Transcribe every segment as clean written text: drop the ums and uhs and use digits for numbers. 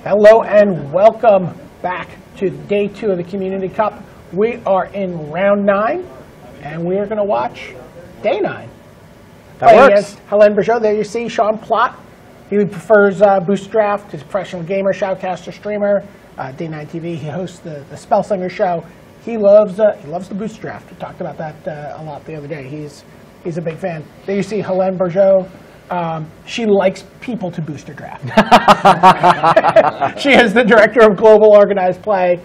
Hello and welcome back to day 2 of the Community Cup. We are in round 9 and we are going to watch day 9. That works. Helene Bergeau, there you see Cheon Plott. He prefers Boost Draft. He's a professional gamer, shoutcaster, streamer. Day 9 TV, he hosts the Spell Singer show. He loves the Boost Draft. We talked about that a lot the other day. He's a big fan. There you see Helene Bergeau. She likes people to boost her draft. She is the director of global organized play.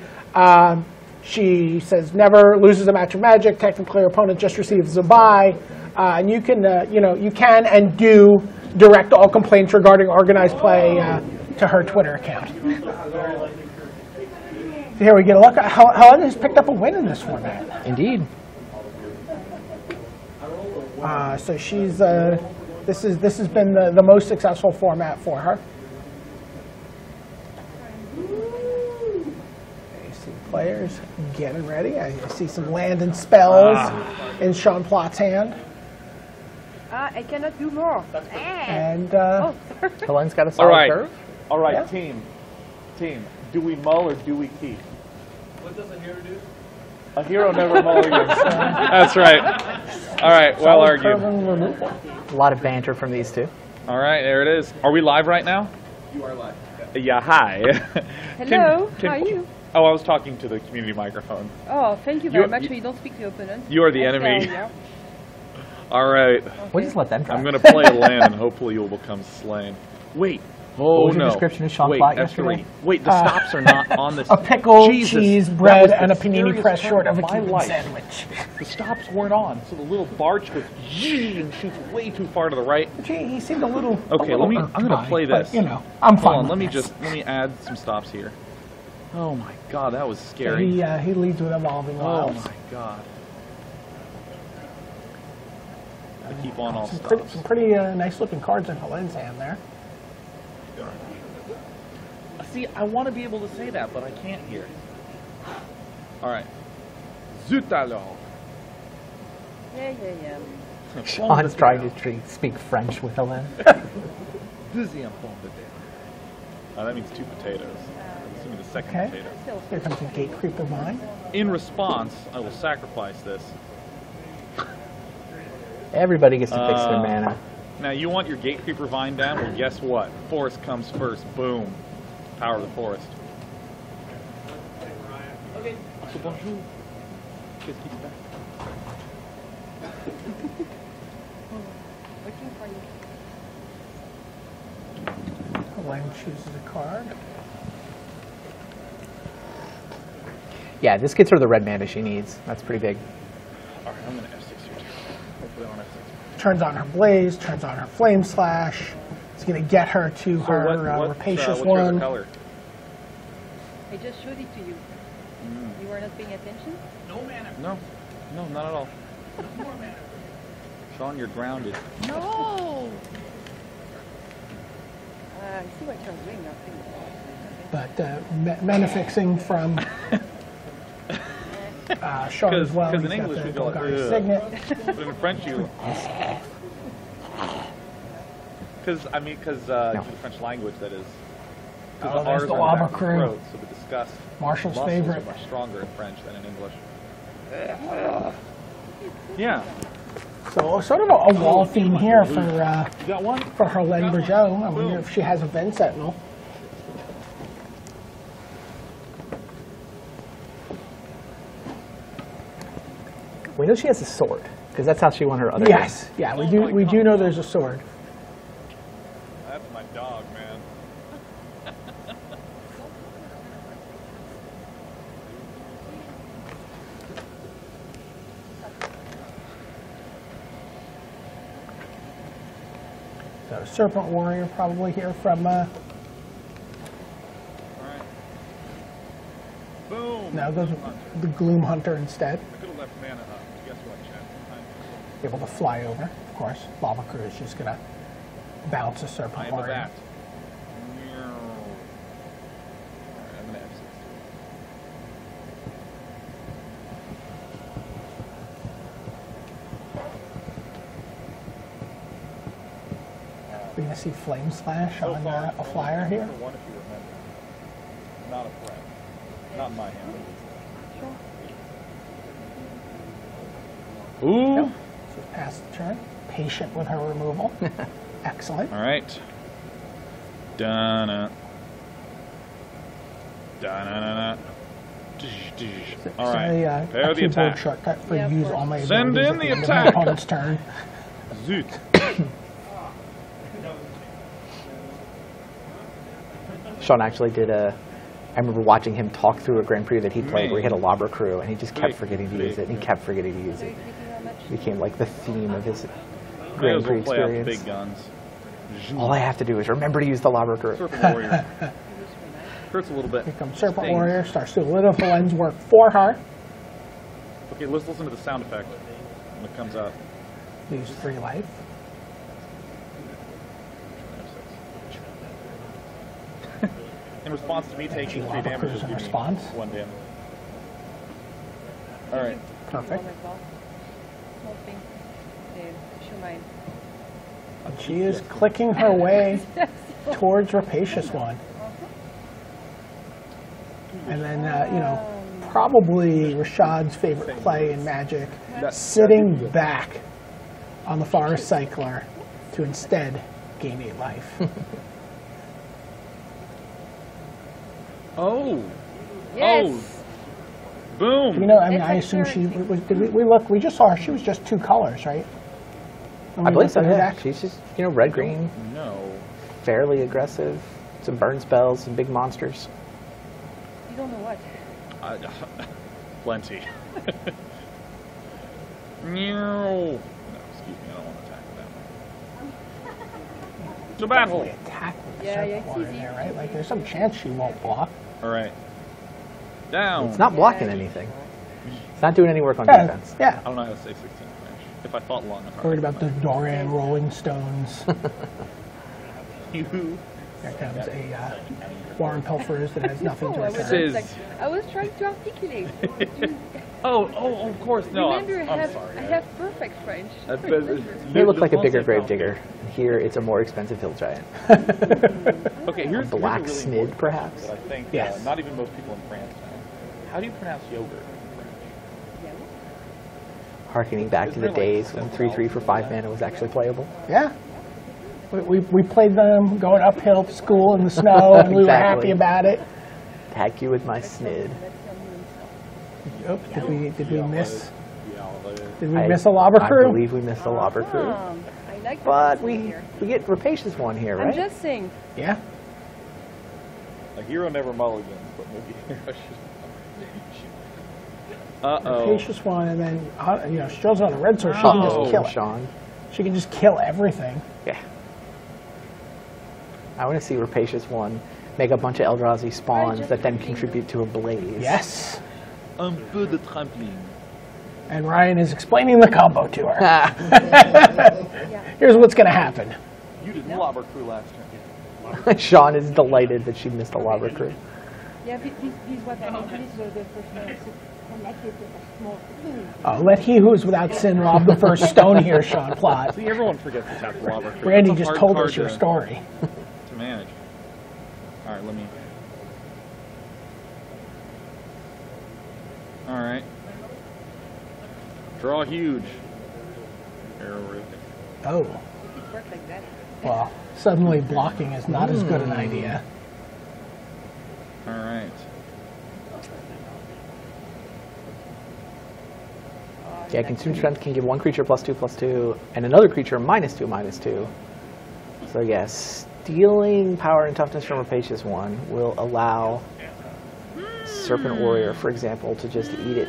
She says never loses a match of Magic. Technically, her opponent just receives a bye. And you can, you can and do direct all complaints regarding organized play to her Twitter account. Here we get a look. Helen has picked up a win in this format. Indeed. So she's this has been the most successful format for her. You see players getting ready. I see some land and spells in Cheon Plott's hand. I cannot do more. And Helene's got a solid curve. All right, Yeah. team. Do we mull or do we keep? What does a hero do? A hero never mulls. That's right. All right, well solid curve argued. and removal. A lot of banter from these two. All right, there it is. Are we live right now? You are live. Yeah, hi. Hello, how are you? Oh, I was talking to the community microphone. Oh, thank you very much. So you don't speak to your opponent. You are the enemy. All right. We'll just let them try. I'm going to play a land, and hopefully you will become slain. Wait. What Oh, was your no. description of Cheon Wait, Plott F3. yesterday? Wait, the stops are not on this. A pickle, Jesus, cheese, that bread, was the and a panini scariest press part short of a my Cuban life. sandwich. The stops weren't on, so the little barge goes and shoots way too far to the right. Gee, he seemed a little. Okay, I'm I'm going to play this. But, I'm fine. Hold on, with this. let me add some stops here. Oh my God, that was scary. He leads with Evolving Oh Wilds. my God. I keep on all Some stops. pretty nice looking cards in Helene's hand there. See, I want to be able to say that, but I can't here. All right. Zut alors. Yeah. Cheon's trying to speak French with Helene. Deuxième pomme de terre. That means 2 potatoes. I'm assuming the second Okay. potato. Here comes a Gate Creeper Vine. In response, I will sacrifice this. Everybody gets to fix their mana. Now, you want your Gate Creeper Vine down? Well, guess what? Forest comes first. Boom. Power of the forest. Okay. So bonjour. Qu'est-ce qui se passe? Looking for you. Helene chooses a card. Yeah, this gets her the red mana she needs. That's pretty big. All right, I'm going to F6 here too. Hopefully I don't F6. Turns on her Blaze, turns on her Flame Slash. It's going to get her to her Rapacious what's one. your color? I just showed it to you. You were not paying attention? No mana. No, not at all. More mana. Cheon, you're grounded. No! I see what you're doing now. But mana fixing from Cheon as well. Because in He's got English the we go Golgari like, Signet. but in French you... Because the French language, that is. Oh, The there's R's the are Lava back in the Crew. throat, so the disgust. Marshall's muscles favorite. are much stronger in French than in English. Yeah. So sort of a wall theme here You got one? for Helene Bergeau. I wonder if she has a Ven Sentinel. We know she has a sword, because that's how she won her other Yes, yeah, we do know there's a sword. That's my dog, man. So Serpent Warrior probably here from All right. Boom. now goes with the Gloom Hunter instead. I could have left mana up. Guess what, Chad? Able to fly over, of course. Lava Crew is just gonna bounce a I Serpent am a Warrior. bat. Alright, I'm gonna F6. We're going to see Flame Slash on a flyer here. For one, if you remember. not a friend. Not in my hand. Ooh. Yep. So pass the turn. Patient with her removal. Excellent. All right. Donna. Donna. All right. A Prepare the keyboard attack. shortcut for Yeah, of use course. all my Send abilities in at the end of my attack. opponent's turn. Zoot. Sean actually did a. I remember watching him talk through a Grand Prix that he played where he had a Lobber crew and he just kept forgetting to use it and he kept forgetting to use So it. you're thinking how much? It became like the theme of his May Grand as Prix well play out the experience. big guns. All I have to do is remember to use the Lobber crew. Serpent Warrior. Hurts a little bit. Here comes Serpent Stings. Warrior. Starts to do a little lens work for her. Okay, let's listen to the sound effect when it comes out. Lose 3 life. In response to me taking 3 Lava damage, Cruise just in give me response. 1 damage. All right. Perfect. Small thing. Show mine. And she is clicking her way towards Rapacious One. And then, you know, probably Rashad's favorite play in Magic, sitting back on the Forest Cycler to instead gain 8 life. Oh. Yes. Boom. You know, I mean, It's I like assume she very- was. Did we look? We just saw her. She was just 2 colors, right? When I we believe looked so, at her yeah. deck? She's just, you know, red-green, No. fairly aggressive, some burn spells, some big monsters. You don't know what. Plenty. Meow. No, excuse me, I don't want to attack with that one. To battle. Probably attack with the Yeah, Serpent yeah, it's Warrior easy. there, right? Like, there's some chance she won't block. All right. Down. It's not blocking Yeah. anything. It's not doing any work on Yeah, defense. yeah. I don't know how to say 16 French. If I thought long enough. Worried about the Dorian Rolling Stones. You. There comes a Warren Pilfers that has nothing to Oh, I was, return. This is- I was trying to articulate. Oh, of course. No, Remember, I'm I sorry. have perfect French. They look like a bigger Gravedigger. Here, it's a more expensive Hill Giant. Okay, here's Black here's a really Snid, important perhaps? that I think Yes. not even most people in France know. How do you pronounce yogurt in French? Harkening back to the days when 3/3 for 5 mana was actually playable. Yeah. We played them going uphill to school in the snow, and we were Exactly. happy about it. Attack you with my Snid. Oops, did we miss? Did we I- miss a Lobber I Crew? believe we missed the Lobber Crew. I like But that we here. get Rapacious One here, I'm right? just saying. Yeah. A hero never mulligans, but maybe a hero should. Uh-oh. Rapacious One, and then you know, she draws on a red sword. She can Oh, just kill it. Sean. She can just kill everything. Yeah. I want to see Rapacious One make a bunch of Eldrazi spawns that then contribute to a blaze. Yes. Un peu de trampoline. And Ryan is explaining the combo to her. Ah, Here's what's going to happen. You did Lobber Crew last turn. Sean is delighted that she missed a Lobber Crew. Yeah, this is what I introduced the first one. Connected with a small thing. Let he who is without sin rob the first stone here, Sean Plott. See, everyone forgets to tap the Lobber Crew. Randy It's a just hard told card us your to- story. To manage. All right, let me. All right. Draw huge. Arrow. Oh, Work like that. well, suddenly blocking is not as good an idea. All right. Yeah, Consume Strength can give one creature +2/+2, and another creature -2/-2. So yes, stealing power and toughness from Rapacious One will allow Serpent Warrior, for example, to just eat it.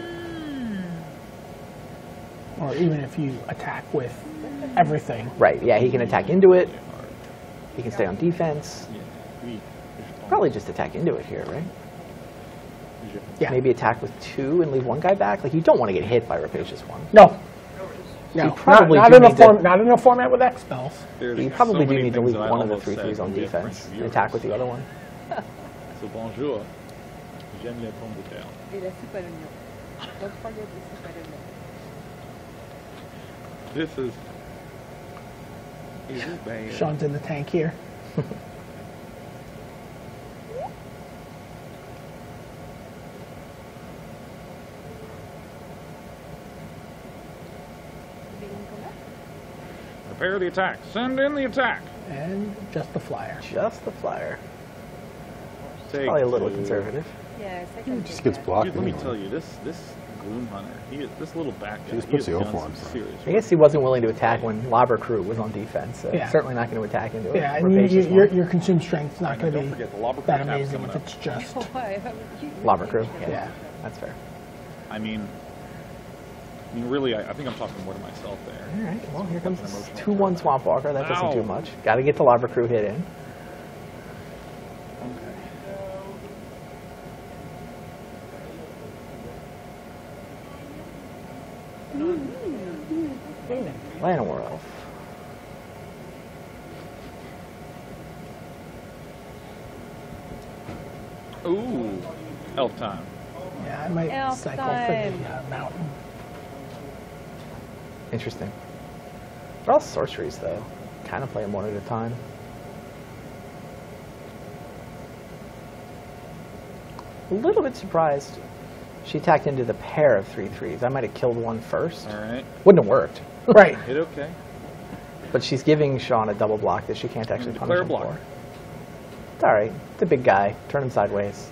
Or even if you attack with everything. Right, yeah, he can attack into it. He can stay on defense. Probably just attack into it here, right? Yeah. Maybe attack with 2 and leave one guy back. Like, you don't want to get hit by Rapacious One. No. No, probably not do in a need to- not in a format with X spells. You probably do need to leave one of the 3/3s on defense and attack with the other one. So bonjour. J'aime les pommes de terre. Et la soupe à l'oignon. Don't forget the soupe à l'oignon. This is. Is it bad? Sean's in the tank here. Prepare the attack. Send in the attack. And just the flyer. Just the flyer. Take Probably a little two. conservative. Yeah, second. Just gets blocked. Dude, let me anyway. tell you, this Gloom Hunter, this little back guy, He just he puts has the done 0 for him, some so. serious I guess he wasn't willing to attack when Lobber Crew was on defense, so Yeah. certainly not going to attack into it. Yeah, and your consume strength's not going to Don't be forget, the Lobber that Crew attack's amazing coming if up. it's just. Why? Lobber Crew. Yeah. That's fair. I mean, really, I think I'm talking more to myself there. All right, well, here comes An emotional 2-1 Swamp Walker. That doesn't do Ow. much. Got to get the Lobber Crew hit in. Llanowar. Ooh, elf time. Yeah, I might Elf cycle time. for the mountain. Interesting. They're all sorceries, though. Kind of play them one at a time. A little bit surprised she attacked into the pair of 3/3s. I might have killed one first. All right, Wouldn't have worked. Right. hit okay. But she's giving Cheon a double block that she can't actually punish Declare him block. for. It's all right. It's a big guy. Turn him sideways.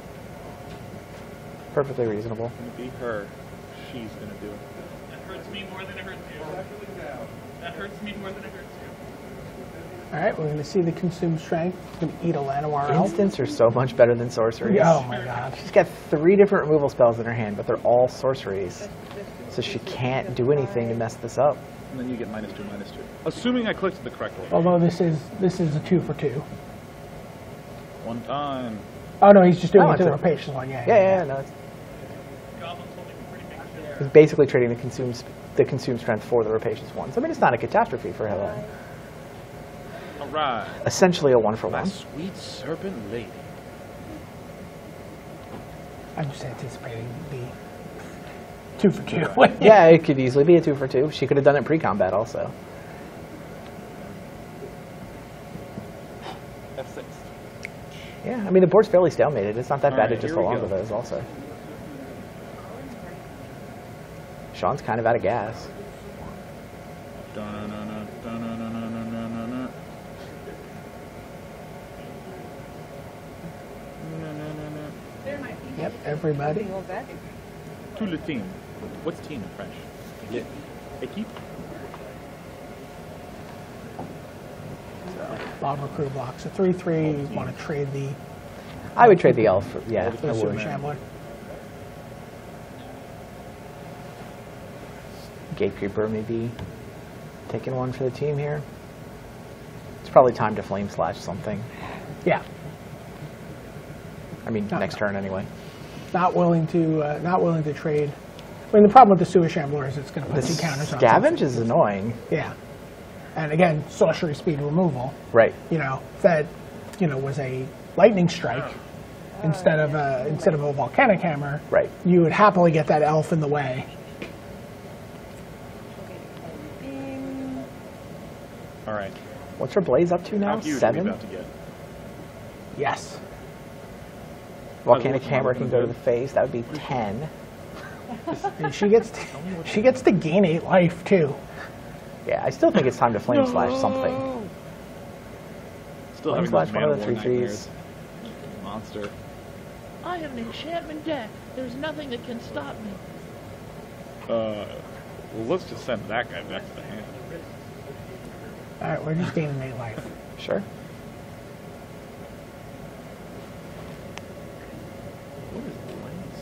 Perfectly reasonable. Gonna be her. She's gonna do it. That hurts me more than it hurts you. That hurts me more than it hurts you. All right, we're going to see the consume strength. It's going to eat a Llanowar elf. Instants are so much better than sorceries. Oh my god. She's got 3 different removal spells in her hand, but they're all sorceries. So she can't do anything to mess this up. And then you get -2/-2. Assuming I clicked the correct one. Although this is a 2 for 2. One time. Oh no, he's just doing Oh, it to the it's a- rapacious one. Yeah. Yeah, no. Goblin's holding a pretty big share. He's basically trading the consume strength for the rapacious ones. I mean, it's not a catastrophe for Helen. All right. Essentially a 1-for-1. My sweet serpent lady. I'm just anticipating the 2 for 2. Yeah, it could easily be a 2-for-2. She could have done it pre-combat also. F6. Yeah, I mean, the board's fairly stalemated. It's not that All bad right, to just here we hold on to go. those also. Sean's kind of out of gas. Dun-dun-dun-dun, dun-dun-dun-dun-dun-dun-dun. Dun-dun-dun-dun. Yep, everybody. All that. Tout le team. What's team in French? Yeah. Équipe? Lobber Crew blocks a 3/3. You want to trade the I would trade the elf. Yeah, for I the Super would. Shambler. Gatekeeper maybe taking one for the team here. It's probably time to flame slash something. Yeah, I mean, next turn anyway. not willing to trade. I mean, the problem with the Sewer Shambler is it's going to put The 2 counters on scavenge something. is annoying. Yeah, and again, sorcery speed removal. Right. You know, if that was a lightning strike instead of a volcanic hammer. Right. You would happily get that elf in the way. All right. What's her blaze up to now? How huge are we 7? about to get? Yes. Volcanic hammer can go to the face. That would be 10. And she gets to gain 8 life too. Yeah, I still think it's time to flame slash something. Still Flame having slash those one mana of the war 3/3s. nightmares. Monster. I have an enchantment deck. There's nothing that can stop me. Well, let's just send that guy back to the hand. All right, we're just gaining 8 life. Sure. What is the lens?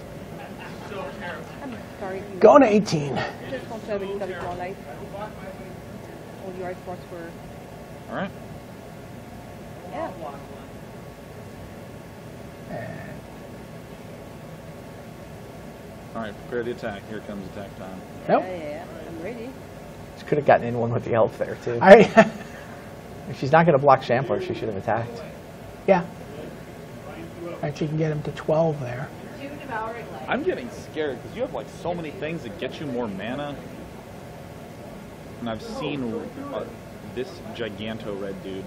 I'm sorry. You Going to 18. just want to have a little bit more life. All your efforts were. All right. Yeah. All right. Prepare the attack. Here comes attack time. Nope. Yeah. I'm ready. She could have gotten in one with the elf there, too. I If she's not going to block Shambler, she should have attacked. yeah. And she can get him to 12 there. I'm getting scared because you have like so many things that get you more mana. And I've seen this giganto red dude.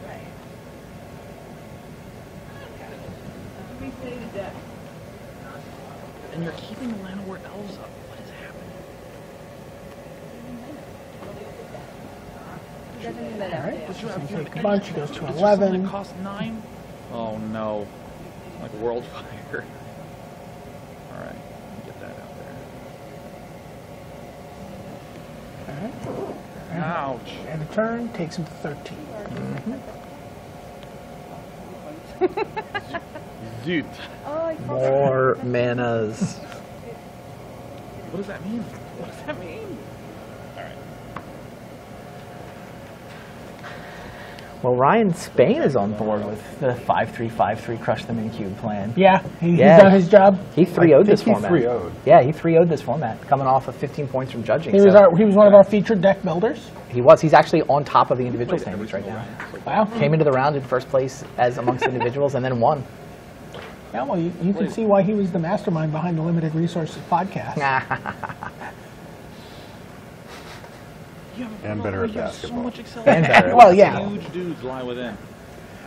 And you're keeping the Llanowar elves up. What is happening? Doesn't matter. All right, But this you is have going to take a bunch. He goes to Is there something 11. that costs 9? Oh no. Like World Fire. Alright, get that out there. All right. Ouch. And a turn takes him to 13. Zoot. Oh, I forgot. More manas. What does that mean? What does that mean? Alright. Well, Ryan Spain is on board with the 5-3-5-3 crush them in cube plan. Yeah, he's Yeah. done his job. He 3-0'd this he format. 3-0'd. Yeah, he 3-0'd this format, coming off of 15 points from judging. He was so he was one of our featured deck builders. he was. He's actually on top of the individual standings right now. Wow. Came into the round in first place as amongst individuals and then won. Yeah, well, you can see why he was the mastermind behind the Limited Resources podcast. And better at So basketball. much acceleration. And better. Well, yeah. Huge dudes lie within.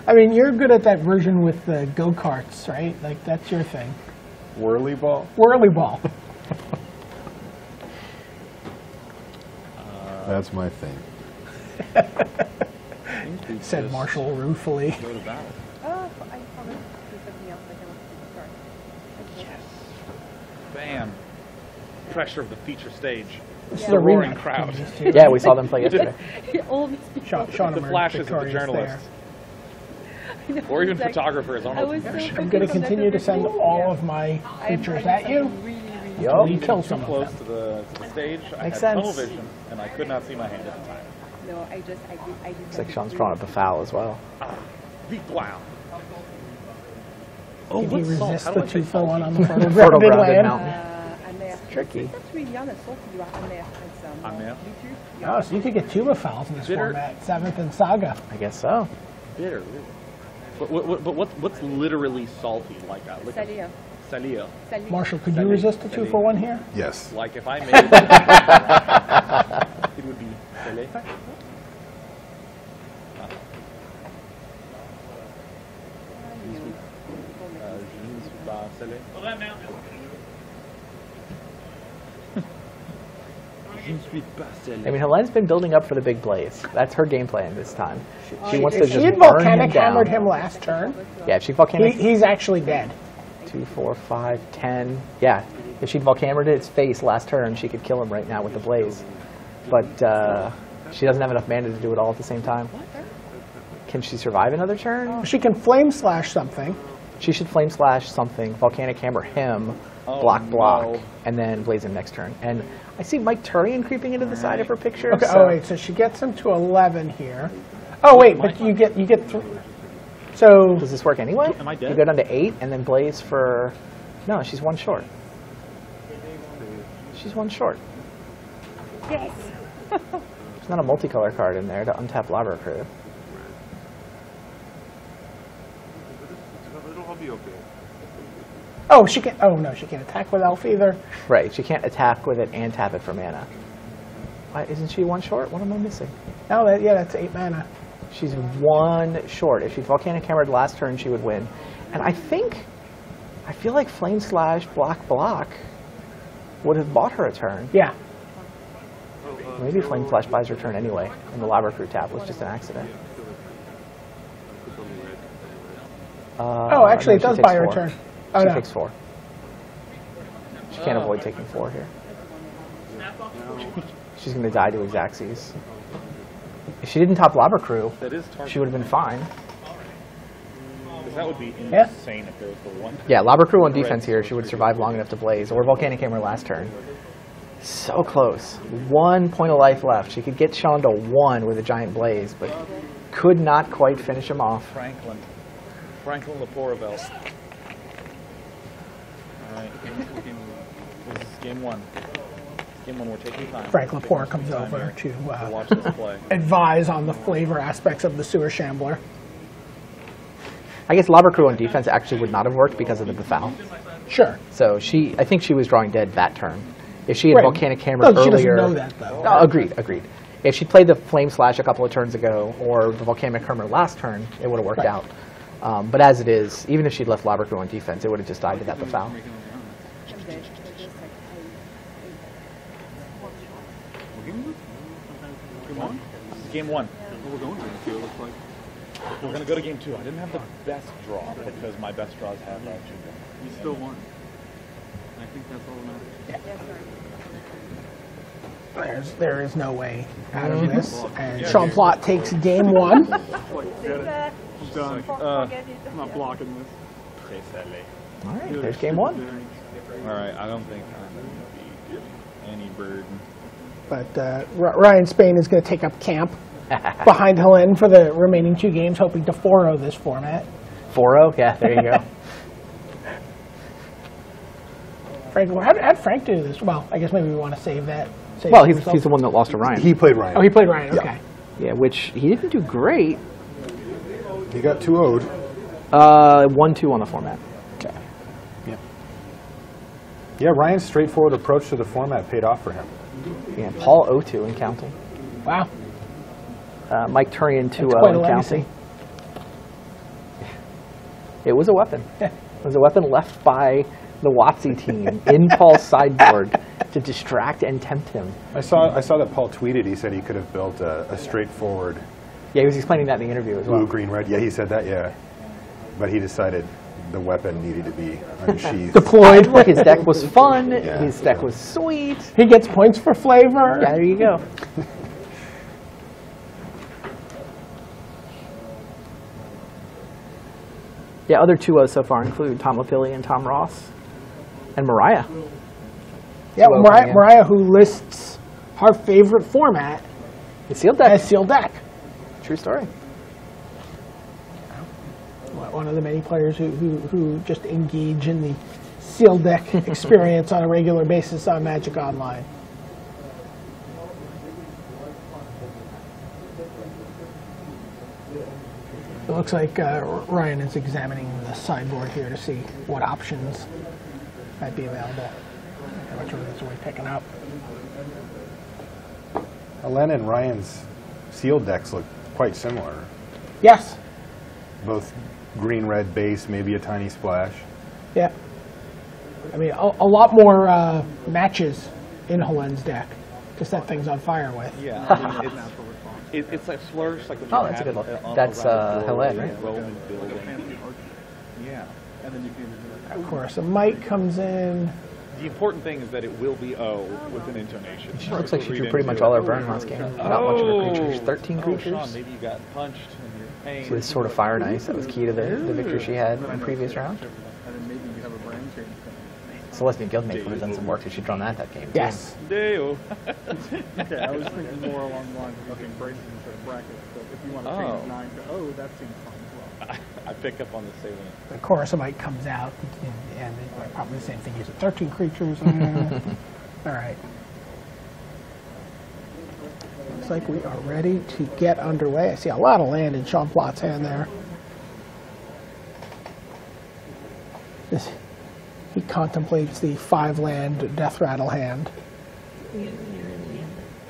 I mean, you're good at that version with the go-karts, right? Like, that's your thing. Whirly ball? Whirly ball. That's my thing. Said Marshall ruefully. Go to battle. Oh, I promised to do something else, but I want to start. Bam. Pressure of the feature stage. This Yeah. is a Roaring rematch crowd. between these two. Yeah, we saw them play yesterday. Almost before. Sean The emerged flashes of the victorious journalists. I know, Or even exactly. photographers. I was so I'm going to continue to send all of my features at you. Really, really Until you Too kill some of close them. to the stage. I Makes had tunnel sense. vision, and I could not see my hand at the time. No, I did. Looks like Sean's throwing up a foul as well. Victoire. Oh, Did he what's salt? resist How the do I say 2 for salt? 1 on the Fertile fertile big grounded land? mountain. Tricky. That's really honest. Also, you are amer. Amer? Oh, so you could get tuba fouls in this Bitter. format. 7th and Saga. I guess so. Bitter, really. But what's literally salty? Like a Salia. salia. Marshall, could you Sally. resist the 2 for 1 here? Yes. Like if I made it would be salé. Je ne suis pas salé. Well, that mountain. Je ne suis pas salé. I mean, Helene's been building up for the big blaze. That's her game plan this time. She wants to If just she had burn him volcanic hammered down. him last turn, Yeah, if she volcanic he's actually dead. 2, 4, 5, 10. Yeah, if she'd volchammered its face last turn, she could kill him right now with the blaze. But she doesn't have enough mana to do it all at the same time. Can she survive another turn? She can flame slash something. She should flame slash something, volcanic hammer him, Oh, block, no. and then blaze him next turn. And I see Mike Turian creeping into the side of her picture. Okay. so Oh wait, so she gets him to 11 here. Oh wait, but you get so does this work anyway? Am I dead? You go down to 8 and then blaze for. No, she's 1 short. She's 1 short. Yes. There's not a multicolor card in there to untap Labra Crew. oh she can oh no she can't attack with Elf either. Right, she can't attack with it and tap it for mana. Why, isn't she 1 short? What am I missing? Oh yeah, that's 8 mana. She's 1 short. If she'd volcanic hammered last turn, she would win. And I feel like Flame Slash block would have bought her a turn. Yeah. Maybe Flame Slash buys her turn anyway, and the Labra Crew tap was just an accident. Oh, actually, no, it does she buy takes her 4. turn. Oh She no. takes 4. She can't avoid taking 4 here. She's going to die to Xaxes. If she didn't top Labra Crew, That is target. she would have been fine. Because that would be Yeah. insane if there was the one. Yeah, Labra Crew on defense here, she would survive long enough to blaze, or Volcanic Hammer last turn. So close. 1 point of life left. She could get Sean to 1 with a giant blaze, but could not quite finish him off. Franklin Lepore. All right. This is game 1. Game 1, we're taking time. Frank Lepore comes Time over here to watch this play. advise on the flavor aspects of the Sewer Shambler. I guess Labra Crew on defense actually would not have worked because of the foul. Sure. So I think she was drawing dead that turn. If she had Right. Volcanic Hammer No, she doesn't earlier, know that, though. No, agreed. If she played the Flame Slash a couple of turns ago, or the Volcanic Hammer last turn, it would have worked Right. out. But as it is, even if she'd left Labra Crew on defense, it would have just died to that foul. Come on. This is game 1. We're going to game 2, it looks like. We're going to go to game 2. I didn't have the best draw because my best draws have two. You still won. I think that's all that matters. There is no way out of this. And Sean Plott takes game 1. I'm done. I'm not blocking this. All right, there's game 1. All right, I don't think I'm going to be any burden. But Ryan Spain is going to take up camp behind Helene for the remaining 2 games, hoping to 4-0 this format. 4-0? Yeah, there you go. Frank, how'd Frank do this? Well, I guess maybe we want to save that. Well, he's the one that lost to Ryan. He played Ryan. Oh, he played Ryan, okay. Yeah, which he didn't do great. He got 2-0'd. 1-2 on the format. Okay. Yeah, Ryan's straightforward approach to the format paid off for him. Yeah, Paul 0-2 and counting. Wow. Mike Turian 2-0 quite a and legacy. counting. It was a weapon. It was a weapon left by the WotC team in Paul's sideboard to distract and tempt him. I saw that Paul tweeted. He said he could have built a straightforward Yeah, he was explaining that in the interview as well. blue, green, red. Yeah, he said that. Yeah, but he decided the weapon needed to be unsheathed. Deployed. His deck was fun. Yeah. His deck was sweet. He gets points for flavor. Yeah, there you go. Yeah, other 2-0s so far include Tom Lapilli and Tom Ross. And Mariah. Yeah, Well, Mariah, yeah. Mariah, who lists her favorite format The sealed deck. as sealed deck. True story. One of the many players who just engage in the sealed deck experience on a regular basis on Magic Online. It looks like Ryan is examining the sideboard here to see what options might be available. How much of this are we picking up? Helene and Ryan's sealed decks look quite similar. Yes. Both green, red base, maybe a tiny splash. Yeah. I mean, a lot more matches in Helene's deck to set things on fire with. Yeah, I mean, it's like flourish, like when you Oh, that's a have good look. on That's, around the Helene, floor, right? Roman building. Yeah. And then you can Of course, a Mike comes in. The important thing is that it will be O with an intonation. She looks like she drew pretty much all her burn last game. Not much of her creatures. 13 Sean, creatures. maybe you got punched and you're paying. She was sort of fire nice. That was key to the victory she had in the previous round. and then maybe you have a brand change. Celestian Guildmate would have done some work if she'd drawn that game. too. Yes. Deo. Okay, I was thinking more along the lines of looking braces instead of brackets. So if you want to change Oh. 9 to O, that seems fine as well. I pick up on the salient. The Coruscant comes out, and probably the same thing. Is it 13 creatures? All right. Looks like we are ready to get underway. I see a lot of land in Sean Plott's hand there. He contemplates the 5-land Death Rattle hand.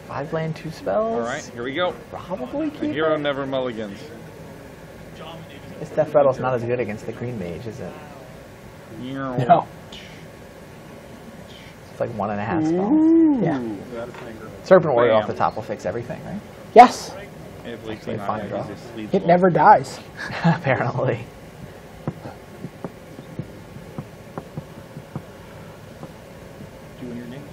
5 land, 2 spells. All right, here we go. Probably The keep hero it. never mulligans. This Death Rattle's not as good against the Green Mage, is it? No. It's like 1.5 spells. Yeah. Serpent Warrior Bam. off the top will fix everything, right? Yes. If leaks Actually, fine draw. It never dies. Apparently. Do you win your game?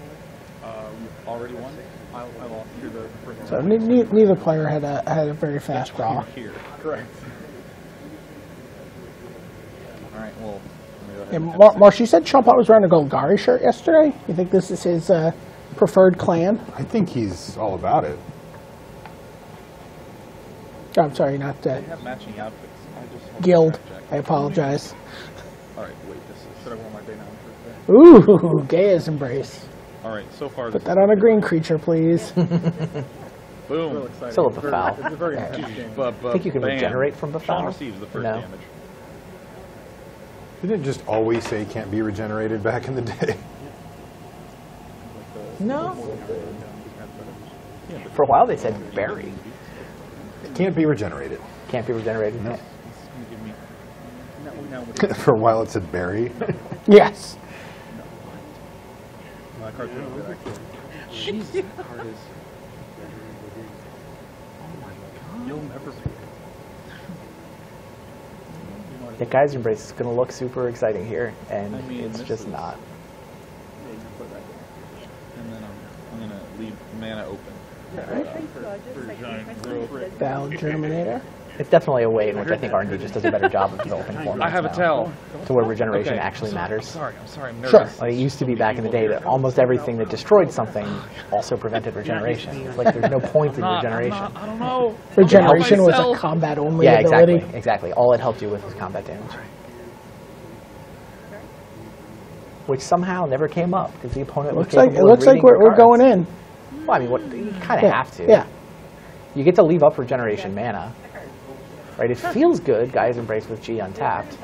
Already won? I lost to the first So neither player had a very fast draw. Here. Correct. All right, well, let me go ahead And and Marsh, you said Sean Plott was wearing a Golgari shirt yesterday. You think this is his preferred clan? I think he's all about it. Oh, I'm sorry, not They have matching outfits. I just hold Guild. the jacket. I apologize. All right, wait, this is. Should I wear my day now first day? Ooh, Gaia's embrace. All right, so far. Put that on a green creature, please. Boom. Real exciting. Still a Very- Befal. It's a very intense game. I think you can Bam. regenerate from Befal. Sean receives the first No. damage. Didn't it just always say can't be regenerated back in the day? No. For a while they said bury. It can't be regenerated. Can't be regenerated. No. Give me. Now with For a while it said bury. Yes. my card's really good, actually. Jeez, that card is. Oh my You'll never be. Yeah, Guy's Embrace is going to look super exciting here, and I mean, it's this just is- not. Yeah, you can put it right there. And then I'm going to leave mana open. Val Germinator. It's definitely a way in which I think R&D just does a better job of developing formats I have a now, tell. to where regeneration Okay, actually matters. I'm sorry, I'm Sure. nervous. Like it used to be back in the day that almost everything that destroyed something also prevented regeneration. It's like there's no point in regeneration. I don't know. Regeneration was a Myself. combat-only Yeah, ability. exactly. All it helped you with was combat damage. Which somehow never came up because the opponent was Looks like capable of reading we're your going cards. in. Well, I mean, you kind of Yeah. have to. Yeah. You get to leave up regeneration mana. Right? It feels good, Guy's Embrace with G untapped.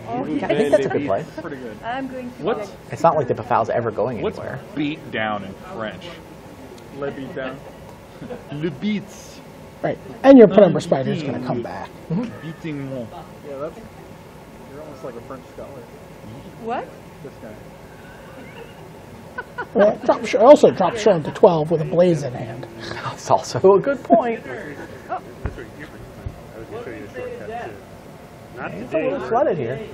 I think that's a good play. Pretty good. I'm going to What's It's not like the Bafal's ever going what's anywhere. beat down in French? Le beat down. Le beats. Right. And your penumbra spider is going to come back. Beating moi. Yeah, that's. You're almost like a French scholar. What? This guy. Well, also drop Cheon to 12 with a blaze in hand. That's also a good point. It's a little flooded here.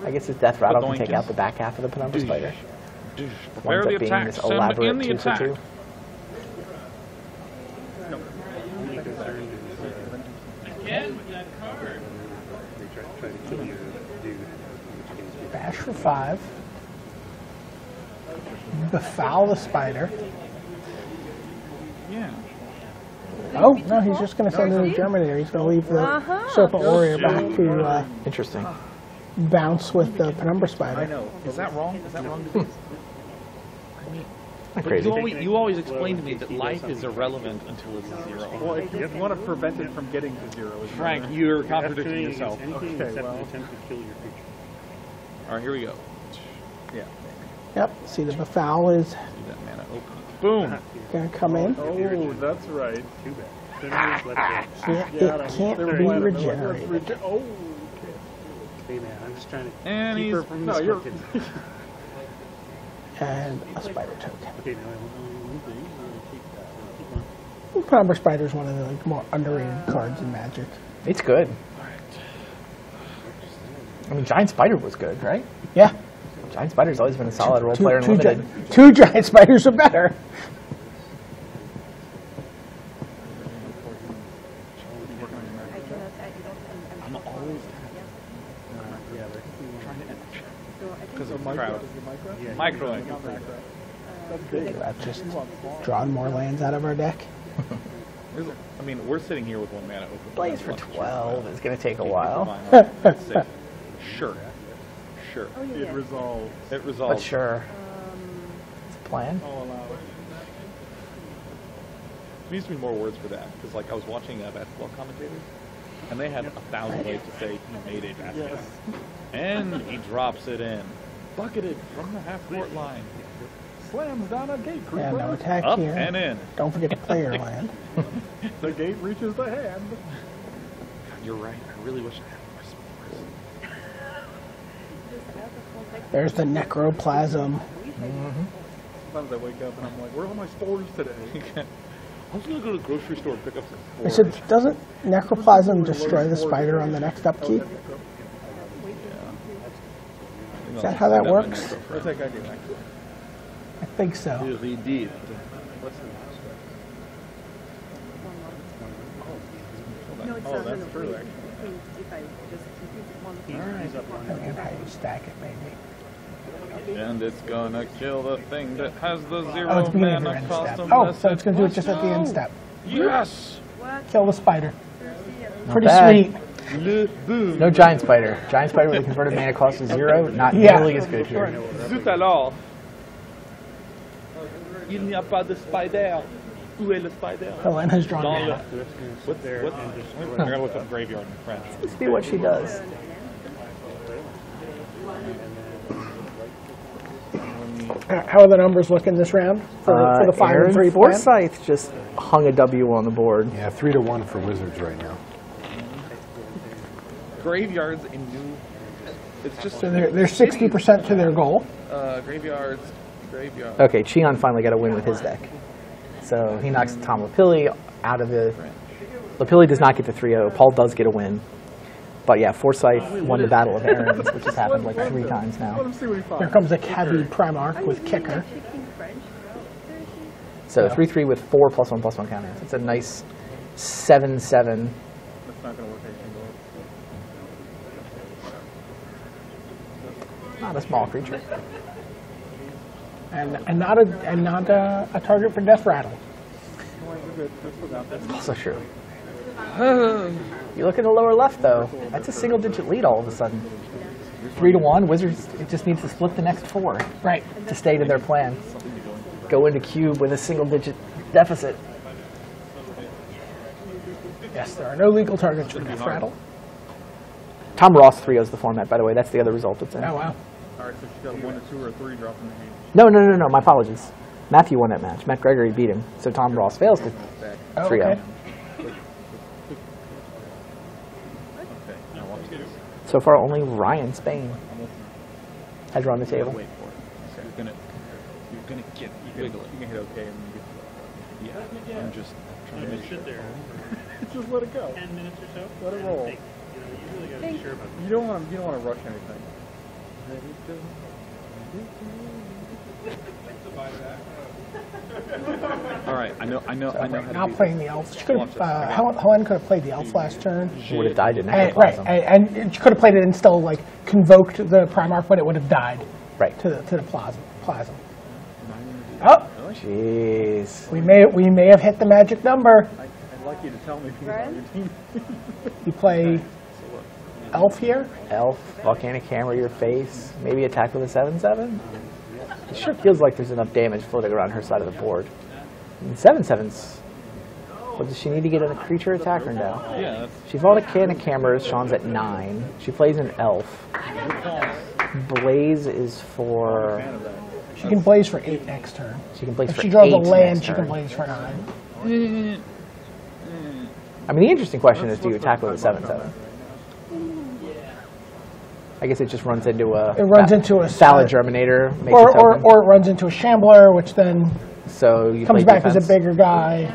I guess his Death Rattle can take out the back half of the Penumbra Spider. Prepare Winds the up being attack. this Send in elaborate the 2 for attack. 2. Again with that card. Bash for 5. Befoul the spider. Yeah. Oh, no, he's just going to send in the Germinator. He's going to leave the Serpent Warrior back to Interesting. bounce with the Penumbra I Spider. know. Is that wrong? Is that wrong to do? Not crazy. You always explain to me that life is irrelevant until it's 0. Well, if you want to prevent it from getting to 0, it's Frank, better. you're contradicting yourself. Okay, well. All right, here we go. Yeah. Yep, see the Befoul is Leave that mana open. Boom. going to come in. Oh, that's right. It can't be regenerated. Oh. And he's No, you're. And a Spider Token. Penumbra Spider is one of the more underrated cards in Magic. It's good. I mean, Giant Spider was good, right? Yeah. Giant Spider's always been a solid role player in Limited. Two Giant Spiders are better. I'm always because of the crowd. Microing. I've just drawn more lands out of our deck. I mean, we're sitting here with 1 mana open. Blaze for 12 is going to take a while. Sure. Sure. It resolves. It resolves. But sure. It's a plan. I'll allow it. There needs to be more words for that, because like I was watching basketball commentators, and they had 1,000 ways to say he made a basket. Yes. And he drops it in. Bucketed from the half-court line. Slams down a gate. Yeah, no attack Up here. and in. Don't forget to play your land. The gate reaches the hand. You're right. I really wish I had more spores. There's the Necroplasm. Sometimes I wake up and I'm like, where are all my spores today? I was going to go to the grocery store and pick up some I spores. said, doesn't Necroplasm destroy the spider on the next upkeep? Is that how that works? I think I do. I think so. He did. Oh, that's true, actually. Depending on how you stack it, maybe. And it's gonna kill the thing that has the Oh, 0 it's beginning of your mana end cost step. of Oh, less so it's going to do it than just at the end step. Yes! Kill the spider. Pretty bad. sweet. No Giant Spider. Giant Spider with a converted mana cost of 0, not Yeah. nearly as good here. Zut alors! Il n'y a pas de spider. Où est le spider? Helen has drawn Dans le... mana. What's I gotta look up graveyard in French. Let's see what she does. How are the numbers looking this round for the 5 and 3 plan? Forsyth just hung a W on the board. Yeah, 3-1 for Wizards right now. Graveyards in new... It's just... So they're 60% to their goal. Graveyards... Okay, Cheon finally got a win with his deck. So he knocks Tom Lepore out of the... Lepore does not get the 3-0. Paul does get a win. But yeah, Forsyth won the Battle of Erin's, which has happened like 3 times now. Here comes a Cabby Primarch with kicker. So 3-3 with 4+1/+1 counters. It's a nice 7-7. That's not going to work. Not a small creature. And not a target for Death Rattle. That's also true. You look in the lower left, though. That's a single-digit lead all of a sudden. 3-1. Wizards, it just needs to split the next 4. Right. To stay to their plan. Go into cube with a single-digit deficit. Yes, there are no legal targets for Death Rattle. Tom Ross 3-0's the format, by the way. That's the other result it's in. Oh, wow. All right, so she's got 1 or 2 or 3 dropping the game. No. My apologies. Matthew won that match. Matt Gregory beat him. So Tom Ross fails to 3-0. Okay. So far, only Ryan Spain has run the table. Wait for it. You're gonna get wiggle it. You can hit OK and then Yeah, I'm just trying to make sure. get just let it go. 10 minutes or so. Let it roll. You really got to be sure about You don't want to rush anything. All right, I know how Now to do playing this. the elf. She could have, Helen could have played the elf last turn. She would have died in And, right, necroplasm. and she could have played it and still like convoked the Primarch, but it would have died Right. to the plasm. Oh, Jeez. we may have hit the magic number. I'd like you to tell me if you're on your team. You play elf here. Elf, volcanic hammer your face, maybe attack with a 7/7. It sure feels like there's enough damage floating around her side of the board. And 7/7s. What does she need to get in a creature attacker now? Yeah, She volcanic hammers. Sean's at 9. She plays an elf. Blaze is for. She can blaze for 8 next turn. She can blaze If for she draws 8 a land, next she can turn. blaze for 9. I mean, the interesting question is, do you attack with a 7/7? I guess it just runs into a. It runs into a Salad Germinator. Makes or a token. it runs into a Shambler, which then So you comes play back as defense. a bigger guy.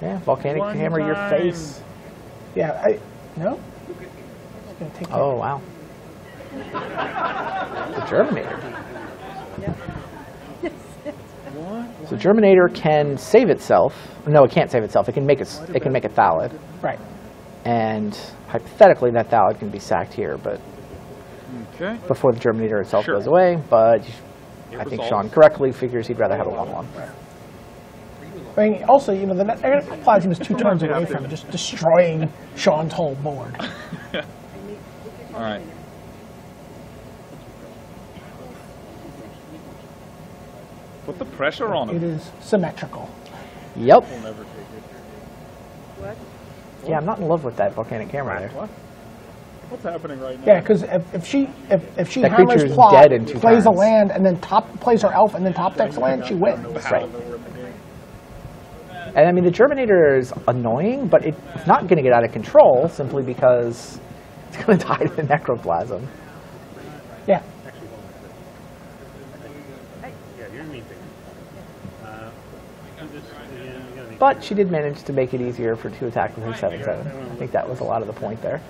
Yeah, volcanic hammer your face. Yeah, no. It's gonna take Oh wow. The Germinator. So Germinator can save itself. No, it can't save itself. It can make it. It can make a Thallid, right. and hypothetically that Thallid can be sacked here, but Okay. before the Germinator itself Sure. goes away. But I think resolves. Sean correctly figures he'd rather have a 1/1. I mean, also, you know, the Necroplasm is 2 turns away from just destroying Sean's whole board. All right. Put the pressure on It him. is symmetrical. Yep. We'll never take it. Yeah, I'm not in love with that volcanic hammer there. What? What's happening right now? Yeah, because if she That hammers creature is plot, dead in 2 plays a turns. land, and then plays her elf, and then top decks a land, she wins. Right. And I mean, the Germinator is annoying, but it's not going to get out of control simply because it's going to die to the Necroplasm. Yeah. But she did manage to make it easier for to attack with her 7/7. I think that was a lot of the point there.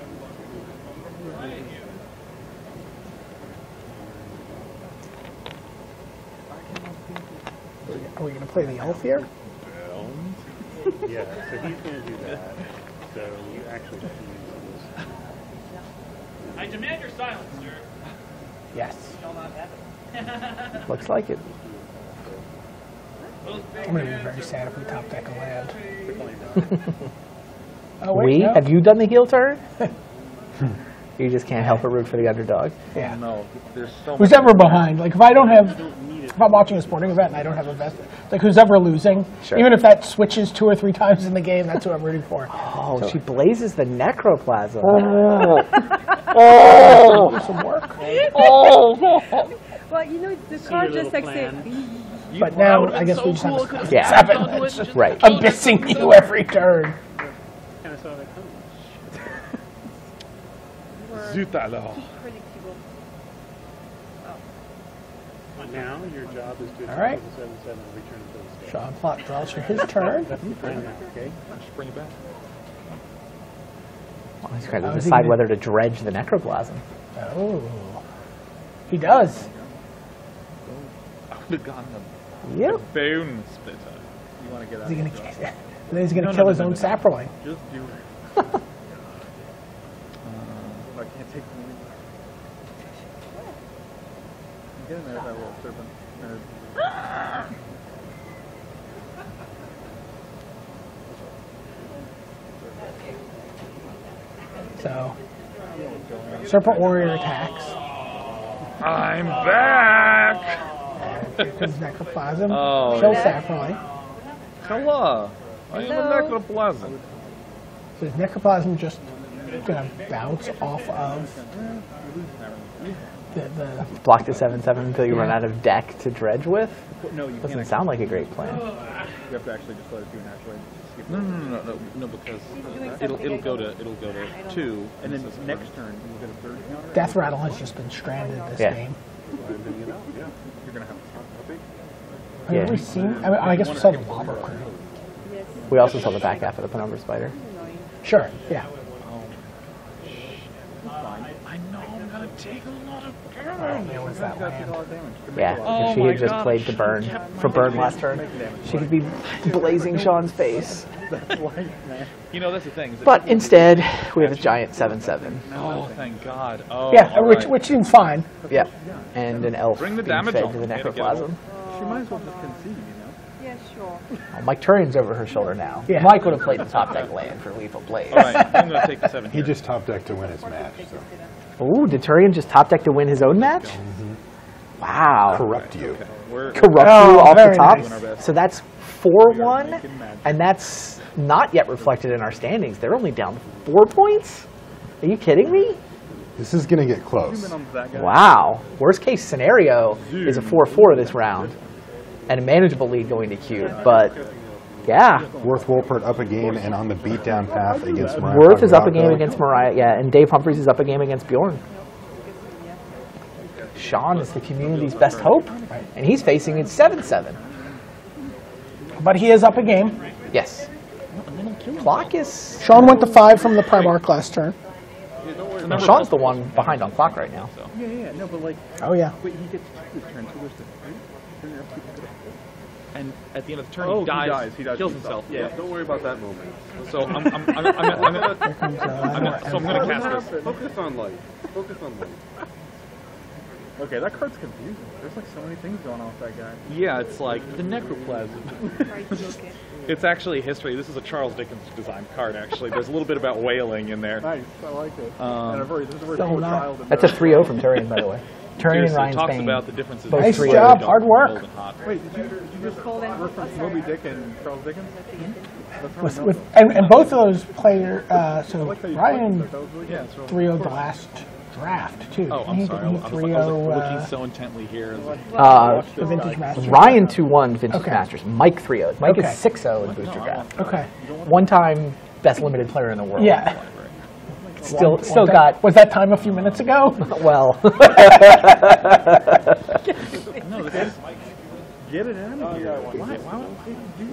Are we going to play the elf here? Yeah, so he's going to do that. So you actually have to use this. I demand your silence, sir. Yes. Shall not happen. Looks like it. I'm going to be very sad if we top deck a land. Oh, wait, We? no. Have you done the heel turn? You just can't help but root for the underdog. Yeah. No, there's so Who's ever behind? Like, if I'm watching a sporting event and I don't have a vest, like, who's ever losing, Sure. even if that switches 2 or 3 times in the game, that's who I'm rooting for. Oh, she blazes the Necroplasm. Do some work. Well, you know, the card just like say, But now, I guess we just have to Yeah. 7. It's just Right. abyssing you every turn. Kind of saw that coming. Zut alors. predictable. Now your job is to All right. attack with the 7/7 and return it to the state. Sean Plott draws for his turn. That's the plan now, okay? Just bring it back. Well, he's got to How's he decide gonna- whether to dredge the necroplasm. Oh, he does. I would have gone the Yep. bone splitter. You want to get out Is he of gonna? the job. Then he's gonna No, kill no, his no, own no. sapperling. Just do it. I can't take the lead. Get in there, that little serpent. Nerd. So, Serpent Warrior attacks. I'm back! Here comes Necroplasm. Oh, Kill yeah. Sapperling. Hello. I am a necroplasm. So is Necroplasm just gonna bounce off of the Block the 7/7 until you run Yeah. out of deck to dredge with? No, you Doesn't can't. sound like a great plan. You have to actually just let it do naturally. Skip No, because it'll go to 2, And then next turn, you get a third counter. Death Rattle has just been stranded this Yeah. game. You're gonna have to. Have we seen? I guess we saw the Lava Crew. We also saw the back half of the Penumbra Spider. Sure. Yeah. I know I'm gonna take a lot of There was that land. Yeah, Oh if she my had just God, played she to burn kept for burn last turn, she could be blazing Sean's face. That's life, man. You know, that's the thing. is that But people- instead, we have a giant 7/7. Oh, thank God. Oh, Yeah, all which right. which seems fine. Yep. And an elf Bring the being damage fed on. to the Way to go. necroplasm. She might as well just concede, you know? Yeah, sure. Oh, Mike Turian's over her shoulder now. Yeah. Mike would have played the top deck land for Lethal Blaze. All right, I'm going to take the 7 He here. just top decked to win his match. So. Ooh, did Turian just top deck to win his own match? Wow. Corrupt you. We're Corrupt Oh, you off the very top. nice. So that's 4-1, and that's not yet reflected in our standings. They're only down 4 points? Are you kidding me? This is going to get close. Zoom in on that guy. Wow. Worst case scenario is a 4-4 this round, and a manageable lead going to Cube. But, yeah. Worth Wolpert up a game and on the beatdown path against Mariah. Worth is up a game Pagliocco. against Mariah, yeah, and Dave Humphries is up a game against Bjorn. Sean is the community's best hope, and he's facing its 7/7. But he is up a game. Yes. Clock is... Sean went to 5 from the Primarch last turn. Well, Sean's the one behind on clock right now. Yeah, no, but like, Oh yeah. wait, he gets this turn, so there's the turn you're up to. And at the end of the turn, Oh, he dies, he dies kills to himself. Yeah, don't worry about that moment. So I'm gonna cast this. Focus on light. Focus on light. Okay, that card's confusing. There's like so many things going on with that guy. Yeah, it's like the necroplasm. It's actually history. This is a Charles Dickens designed card, actually. There's a little bit about whaling in there. Nice, I like it. Um, and there's a word So for not- child in That's a there. 3-0 from Turian, by the way. Turian and Seriously, it Ryan talks Spain. about the differences. Both between Nice 3-0. job, cold hard work. and hot. Wait, did you just call that work from Moby Dick and Charles Dickens? That's With, and both of those players, so Ryan Yeah, it's real. 3-0'd the last draft too. Oh, I'm He sorry. I was 3-0 looking so intently here. the Vintage Masters. Ryan 2-1 Vintage Okay. Masters. Mike 3-0. Mike Okay. is 6-0 in Booster Draft. Okay. One-time best limited player in the world. Yeah. Still Was got... that- Was that time a few minutes ago? Well... No, this is... Get it out of here. Why would I do...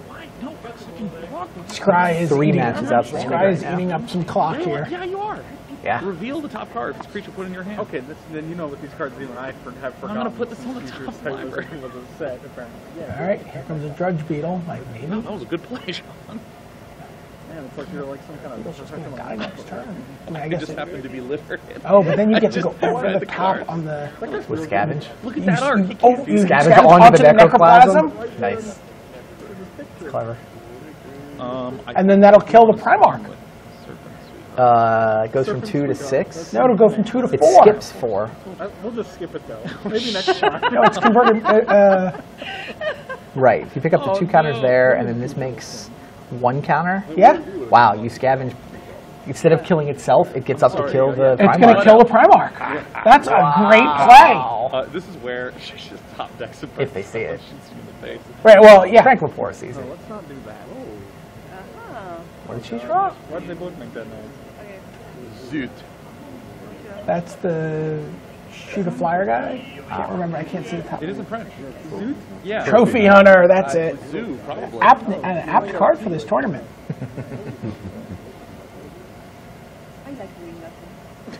Why? No, fucking block. Scry is 3 eating, matches outstanding Scry right is now. eating up some clock You know what? here. Yeah, you are. Yeah. Reveal the top card. This creature put in your hand. Okay, then you know what these cards do, and I have forgotten. gonna put this on the these top features that library. was a set, apparently. Yeah. All right, here comes a Drudge Beetle. Like maybe That was a good play, Sean. Man, it's like you're like some kind of Beetle's just gonna professional die next turn. I mean, I It guess. just happened to be littered. Oh, but then you I get to just go over read the the top card. on the. With Scavenge. Look at that art. He Oh, can't you do Scavenge scavenge onto the necroplasm. necroplasm, Nice. It's clever. and then that'll kill the Primarch. Goes from 2 to 6. No, it'll go from 2 to 4. It skips 4. We'll just skip it though. Maybe next time. No, it's converted. Right. If you pick up the 2 counters there, and then this makes 1 counter. Yeah, Wow, you scavenge. Instead of killing itself, it gets up to kill the it's going to Primarch. kill the Primarch. That's a great play. This is where she just top decks a If they see it. Shoots you in the face. Right. Well, yeah. Frank Lepore sees it. Let's not do that. What did she draw? Why did they both make that noise? Zoot. That's the shoot a flyer guy? I can't remember. I can't see the top. It isn't French. Yeah. Trophy hunter. That's it. Zoo, probably. An apt card for this tournament. I like doing nothing.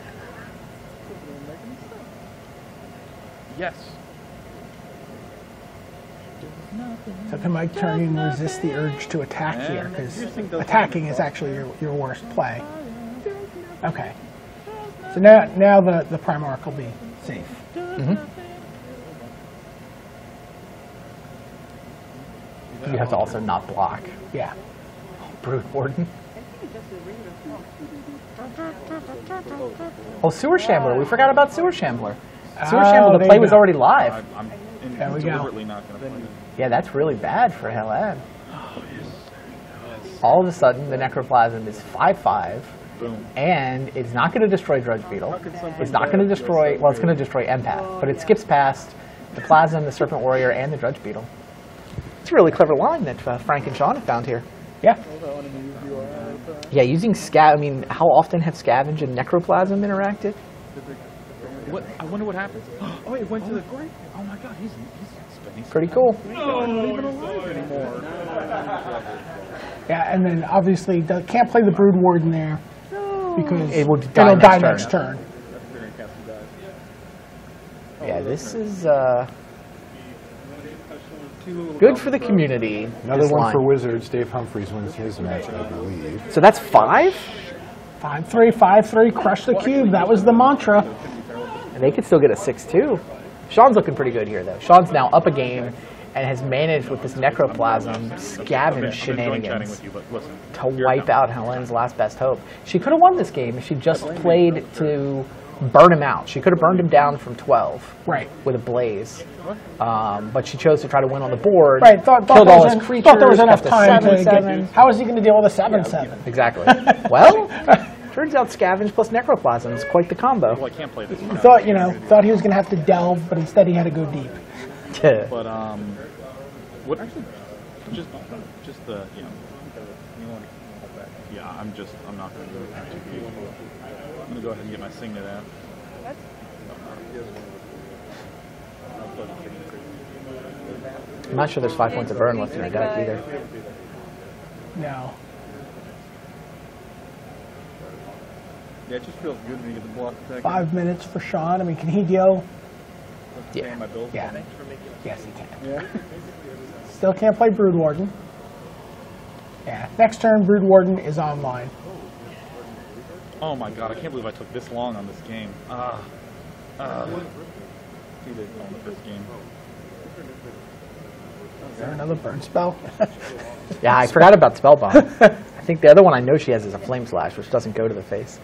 Yes. So can Mike Turning resist the urge to attack here? Because attacking is actually your worst play. Okay. So now the Primarch will be safe. You have to also not block. Yeah. Brood Warden. Oh, Sewer Shambler. We forgot about Sewer Shambler. Sewer Shambler, the play was already live. I'm There we go. deliberately not going to play it. Yeah, that's really bad for Helen. All of a sudden, the Necroplasm is 5/5, Boom. and it's not going to destroy Drudge Beetle. It's not going to destroy, well, it's going to destroy Empath, but it skips past the Plasm, the Serpent Warrior, and the Drudge Beetle. It's a really clever line that Frank and Cheon have found here. Yeah. Yeah, using Scav, I mean, how often have Scavenge and Necroplasm interacted? What? I wonder what happens. Oh, it went to the great. Oh my God, he's spending. Pretty cool. He's not even alive anymore. Yeah, and then obviously can't play the Brood Warden there because It will it'll die die next next turn. Yeah, this is good for the community. Another this one line. for Wizards. Dave Humphreys wins his match, I believe. So that's 5? 5-3, 5-3, crush the cube. That was the mantra. And they could still get a 6-2. Sean's looking pretty good here, though. Sean's now up a game and has managed with this Necroplasm scavenge shenanigans to wipe out Helen's last best hope. She could have won this game if she just played to burn him out. She could have burned him down from 12 Right. with a blaze. But she chose to try to win on the board. Right. Thought killed there all was his en- creatures. thought there was enough kept a time to 7/7. get. How is he going to deal with a 7/7? Exactly. Well, turns out Scavenge plus Necroplasm is quite the combo. Well, I can't play this. Thought he was going to have to delve, but instead he had to go deep. But what? Just the yeah. I'm not going to do it. I'm going to go ahead and get my Signet out. I'm not sure there's 5 points of burn left in her deck either. No. Yeah, it just feels good when you get the block attack. 5 minutes for Sean. I mean, can he deal? Yeah. My bills. Yeah. Yes, he can. Yeah. Still can't play Brood Warden. Yeah. Next turn, Brood Warden is online. Oh my God! I can't believe I took this long on this game. Too late on the first game. Is there another burn spell? Yeah, I forgot about Spellbomb. I think the other one I know she has is a Flame Slash, which doesn't go to the face.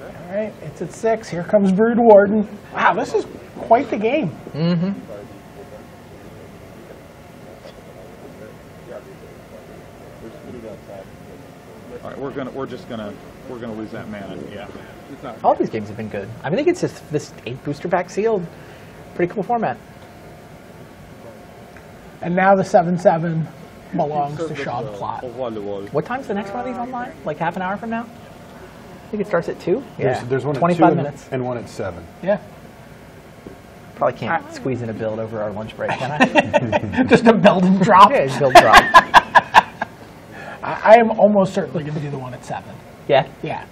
All right, it's at 6. Here comes Brood Warden. Wow, this is quite the game. Mm-hmm. All right, we're just gonna lose that mana. Yeah. All these games have been good. I think it's just this 8 booster pack sealed. Pretty cool format. And now the 7/7 belongs to Sean Plott. What time's the next one of these online? Like half an hour from now? I think it starts at 2. There's one at 25 2 minutes. and one at 7. Yeah. Probably can't squeeze in a build over our lunch break, can I? Just a build and drop. Yeah, just build drop. I am almost certainly going to do the one at 7. Yeah. Yeah.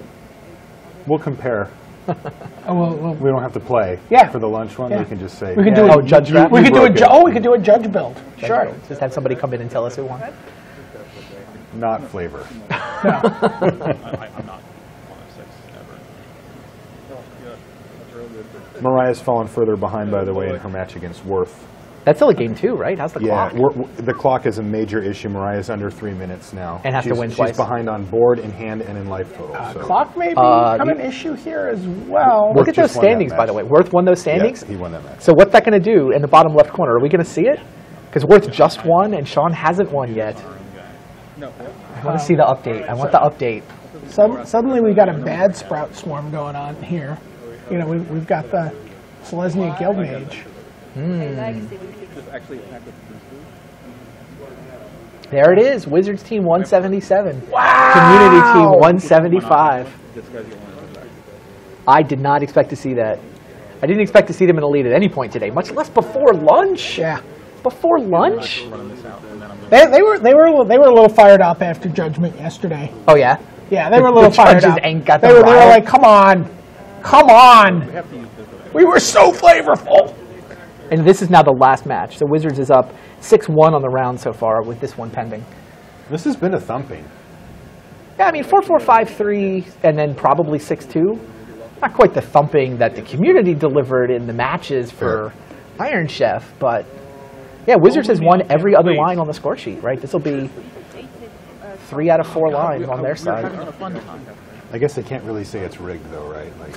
We'll compare. Well, We don't have to play. Yeah. For the lunch one, Yeah. we can just say. we could do Oh, a judge draft? We could do a broke it. we could do a judge build. Sure. Just have somebody come in and tell us who won. Not flavor. No. I'm not 1/6 ever. Mariah's fallen further behind, by the way, in her match against Worth. That's still a game 2, right? How's the clock? The clock is a major issue. Mariah's under 3 minutes now. And has to win twice. She's behind on board, in hand, and in life total. so. Clock may become an issue here as well. Look at those just won that standings, by match. the way. Worth won those standings. Yeah, he won that match. So what's that going to do in the bottom left corner? Are we going to see it? Because Worth just won and Sean hasn't won yet. I want to see the update. I want the update. Suddenly we got a bad Sprout Swarm going on here. You know, we've got the Selesnya Guildmage. Just actually attack with boosters. There it is. Wizards team 177. Wow! Community team 175. This guy's the only one back. I did not expect to see that. I didn't expect to see them in a lead at any point today, much less before lunch. Yeah. Before lunch? Running this out, and then I'm They were a little fired up after Judgment yesterday. Oh, yeah? Yeah, they were a little The fired judges up. ain't got They the were riot. like, come on. We were so flavorful. And this is now the last match. So Wizards is up 6-1 on the round so far with this one pending. This has been a thumping. Yeah, I mean, 4-4, 5-3, and then probably 6-2. Not quite the thumping that the community delivered in the matches for Iron Chef, but yeah, Wizards has won every other line on the score sheet, right? This will be 3 out of 4 lines on their side. I guess they can't really say it's rigged, though, right? Like,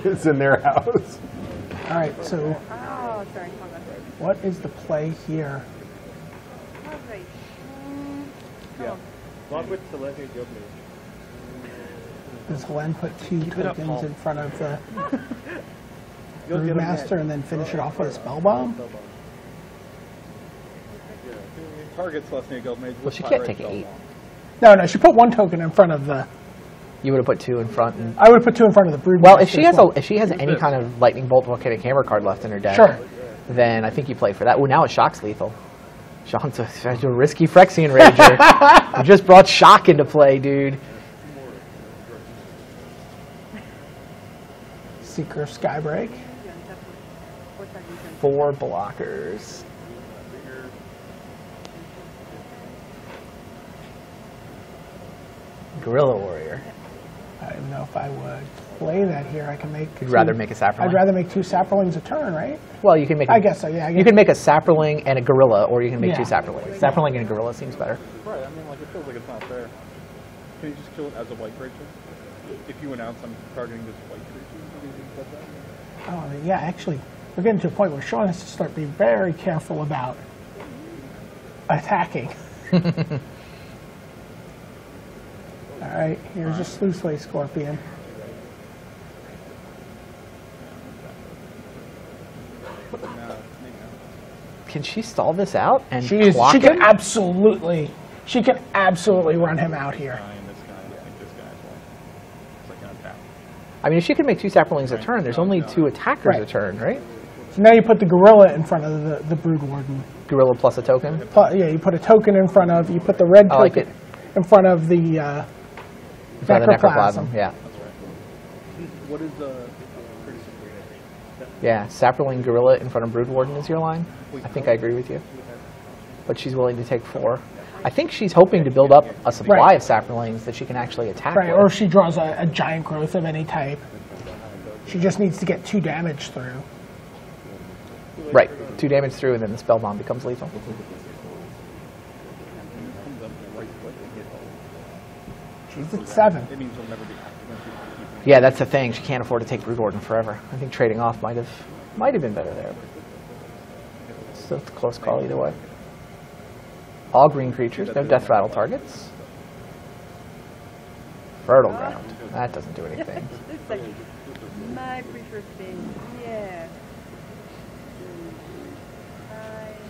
it's in their house. All right, so Oh, sorry. Hold on. what is the play here? Okay. Yeah. Not with Celeste Guild Mage. Does Glenn put 2 it up, tokens Paul. in front of the You'll get 'em Brewmaster and then finish it off with a spell bomb? Target Celestia Guild Mage. Well, she can't take an 8. No, she put 1 token in front of the. You would have put 2 in front. And, I would put 2 in front of the Brewmaster. well, if she has as well. if she has any kind of Lightning Bolt Volcanic Hammer card left in her deck, Sure. then I think you play for that. Oh, now it shocks lethal. Sean's a risky Phyrexian Rager. You just brought shock into play, dude. Seeker Skybreak. 4 blockers. Gorilla Warrior. I don't know if I would play that here. I can make. You'd rather make a Saproling? I'd rather make 2 Saprolings a turn, right? Well, you can make. I guess so. Yeah. I You guess. can make a Saproling and a Gorilla, or you can make Yeah. 2 Saprolings. Saproling and a Gorilla seems better. Right, I mean, like, it feels like it's not fair. Can you just kill it as a white creature? If you announce I'm targeting this white creature, do you think that's that? Oh, yeah. Actually, we're getting to a point where Sean has to start being very careful about attacking. All right. Here's a Sluiceway Scorpion. Can she stall this out and She clock can him? absolutely run him out here. and this guy, I think this guy as well. It's like an attack. I mean, if she can make 2 Saprolings a turn, there's only 2 attackers Right. a turn, right? So now you put the Gorilla in front of the Brood Warden. Gorilla plus a token. Yeah, you put a token in front of. You put the red I like token in front of the For the Necroplasm. Yeah. What is the... Yeah, Saproling Gorilla in front of Brood Warden is your line. I think I agree with you. But she's willing to take 4. I think she's hoping to build up a supply Right. of Saprolings that she can actually attack Right, with. or if she draws a giant growth of any type. She just needs to get 2 damage through. Right, 2 damage through, and then the spell bomb becomes lethal. She's at 7. It means you'll never be active. Yeah, that's the thing. She can't afford to take Brood Warden forever. I think trading off might have been better there. So it's a close call either way. All green creatures, no death rattle targets. Fertile Ground. That doesn't do anything. It's like my preferred thing. Yeah.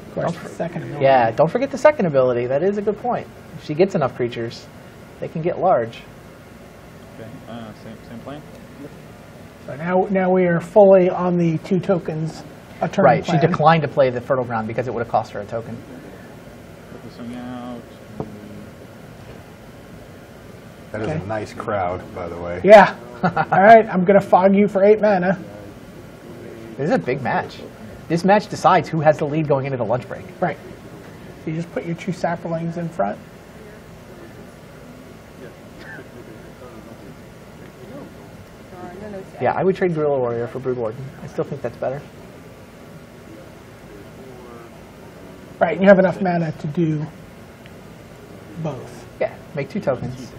Of course, the second ability. Yeah, don't forget the second ability. That is a good point. If she gets enough creatures, they can get large. Okay, same plan. So now we are fully on the 2 tokens a turn Right, plan. she declined to play the Fertile Ground because it would have cost her a token. Put this thing out. That is Okay. a nice crowd, by the way. Yeah. All right, I'm going to fog you for 8 mana. This is a big match. This match decides who has the lead going into the lunch break. Right. So you just put your 2 Saprolings in front. Yeah, I would trade Gorilla Warrior for Brood Warden. I still think that's better. Right, and you have enough mana to do both. Yeah, make 2 tokens.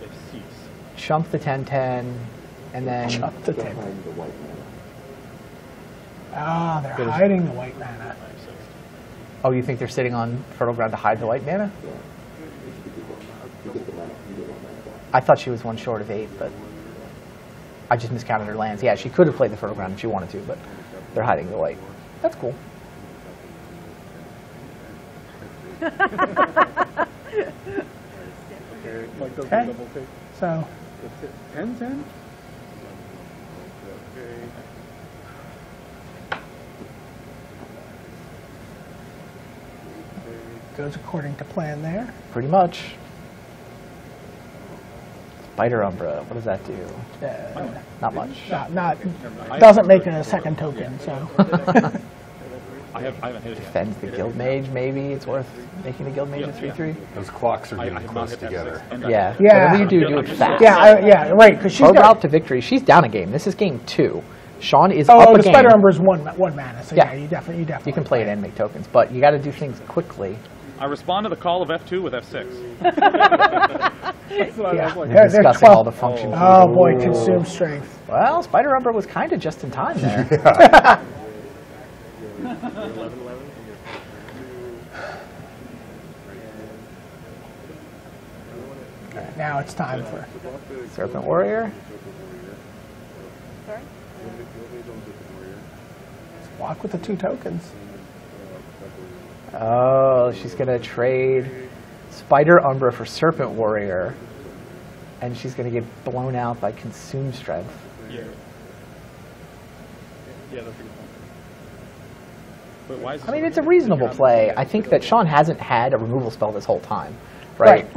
Chump the 10/10, and then Chump the 10. Ah, they're Good. hiding the white mana. oh, you think they're sitting on Fertile Ground to hide the white mana? I thought she was 1 short of 8, but I just miscounted her lands. Yeah, she could have played the Fertile Ground if she wanted to, but they're hiding the white. That's cool. Mike does Okay. the double take. So 10-10? goes according to plan there. Pretty much. Spider Umbra, what does that do? Not much. Not doesn't make it a second token. So I haven't hit it yet. Defends the Guild Mage, maybe it's worth making the Guild Mage a 3/3. Those clocks are I getting have not close hit together. F6, and I- Yeah. Yeah. Whatever you do it fast. yeah, right. Because she's Her got. route to victory, she's down a game. This is game 2. Sean is Oh, up a the game. Spider Umbra is one mana. So Yeah. yeah, you definitely. You can play it and make tokens, but you got to do things quickly. I respond to the call of F2 with F6. That's what I Yeah. was like. You're They're discussing 12. all the functions. Oh boy, consume strength. Well, Spider Umbra was kind of just in time there. Now it's time for. Serpent Warrior. Sorry? Walk with the 2 tokens. Oh, she's going to trade Spider Umbra for Serpent Warrior. And she's going to get blown out by Consume Strength. Yeah. Yeah, that's a good point. But why is this I mean, it's a reasonable play. I think that Sean hasn't had a removal spell this whole time. Right.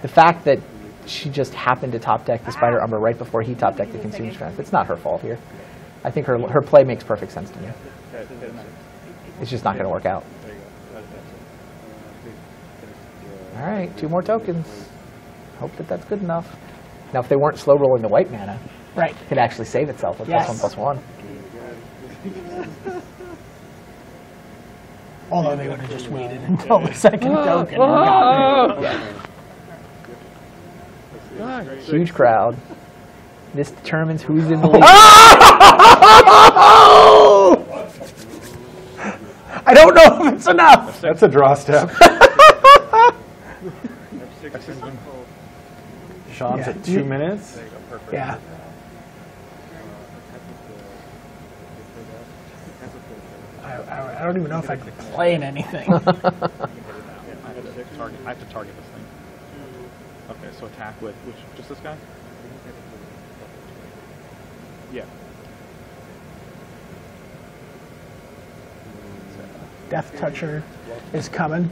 The fact that she just happened to top deck the Spider Umbra right before he top decked the Consume Strength, it's not her fault here. I think her play makes perfect sense to me. It's just not going to work out. All right, 2 more tokens. Hope that that's good enough. Now, if they weren't slow rolling the white mana, Right. it could actually save itself with Yes. +1/+1. Although they would have just waited until the second token and gotten it. Yeah. Huge crowd. This determines who's in the lead. I don't know if it's enough. That's a draw step. Sean's Yeah. at 2 minutes. Yeah. I don't even know if I could play in anything. I have to target this thing. Okay, so attack with which? Just this guy? Yeah. Death Toucher is coming.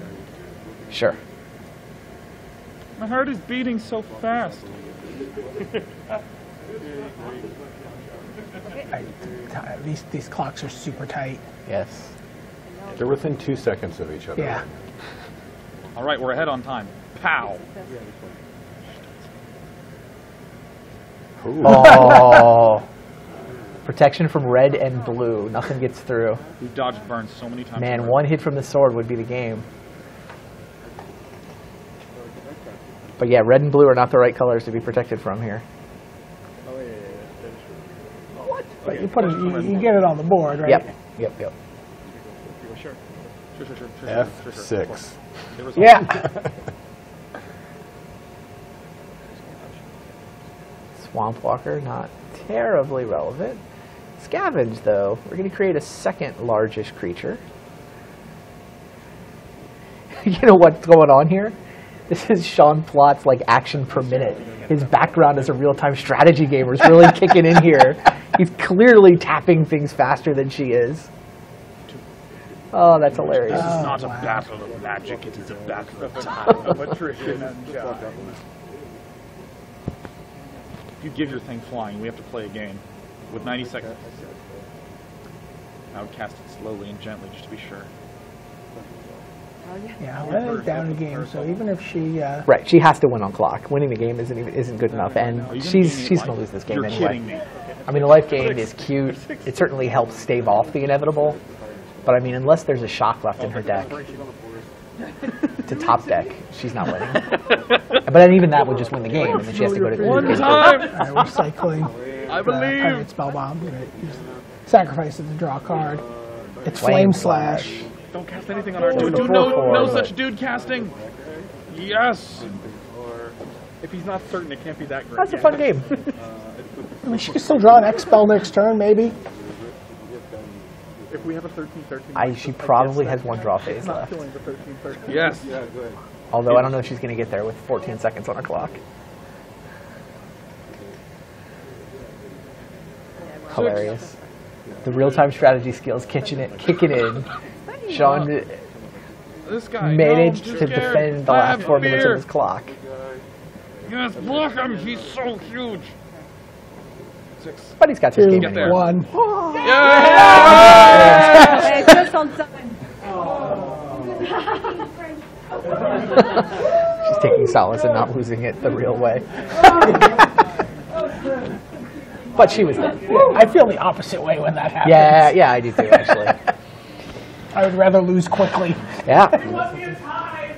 Sure. My heart is beating so fast. These clocks are super tight. Yes. They're within 2 seconds of each other. Yeah. All right, we're ahead on time. Pow! Ooh. Oh. Protection from red and blue. Nothing gets through. We've dodged burn so many times. Man, already. 1 hit from the sword would be the game. But yeah, red and blue are not the right colors to be protected from here. But you put it, you get it on the board, right? Yep. Sure. F6. Yeah. Swamp Walker, not terribly relevant. Scavenge, though. We're going to create a second largest creature. You know what's going on here? This is Sean Plott's like action per minute. His background as a real-time strategy gamer is really kicking in here. He's clearly tapping things faster than she is. Oh, that's hilarious. This is not a battle of magic, it is a battle of time. Electrician and John. If you give your thing flying, we have to play a game with 90 seconds. I would cast it slowly and gently just to be sure. Yeah, let it down the game. So even if she, Right, she has to win on clock. Winning the game isn't good enough, and Are you gonna she's give me going to life? lose this game You're anyway. kidding me. I mean, the life gain is cute. It certainly helps stave off the inevitable. But I mean, unless there's a shock left in her deck to top deck, she's not winning. But then even that would just win the game, and then she has to go to One the time! recycling. I believe! Pirate Spellbomb. Sacrifice it to draw a card. It's Flame Flame Slash. Don't cast anything on our Oh, dude. it's a No 4/4, but- such dude casting. Yes. If he's not certain, it can't be that great. That's a fun game. I mean, she can still draw an X spell next turn, maybe. If we have a 13-13, She probably has one draw phase it's not left. killing the 13-13. Yes. Yeah, good. Although I don't know if she's going to get there with 14 seconds on her clock. Hilarious. The real-time strategy skills kicking in. Cheon This guy. managed no, I'm to too scared. defend the I last have 4 minutes fear. of his clock. Yes, block him. He's so huge. 6. But he's got this 2, game Get there. anyway. 1. Yeah! Just on time. She's taking solace in not losing it the real way. But she was there. I feel the opposite way when that happens. Yeah, I do too, actually. I would rather lose quickly. Yeah.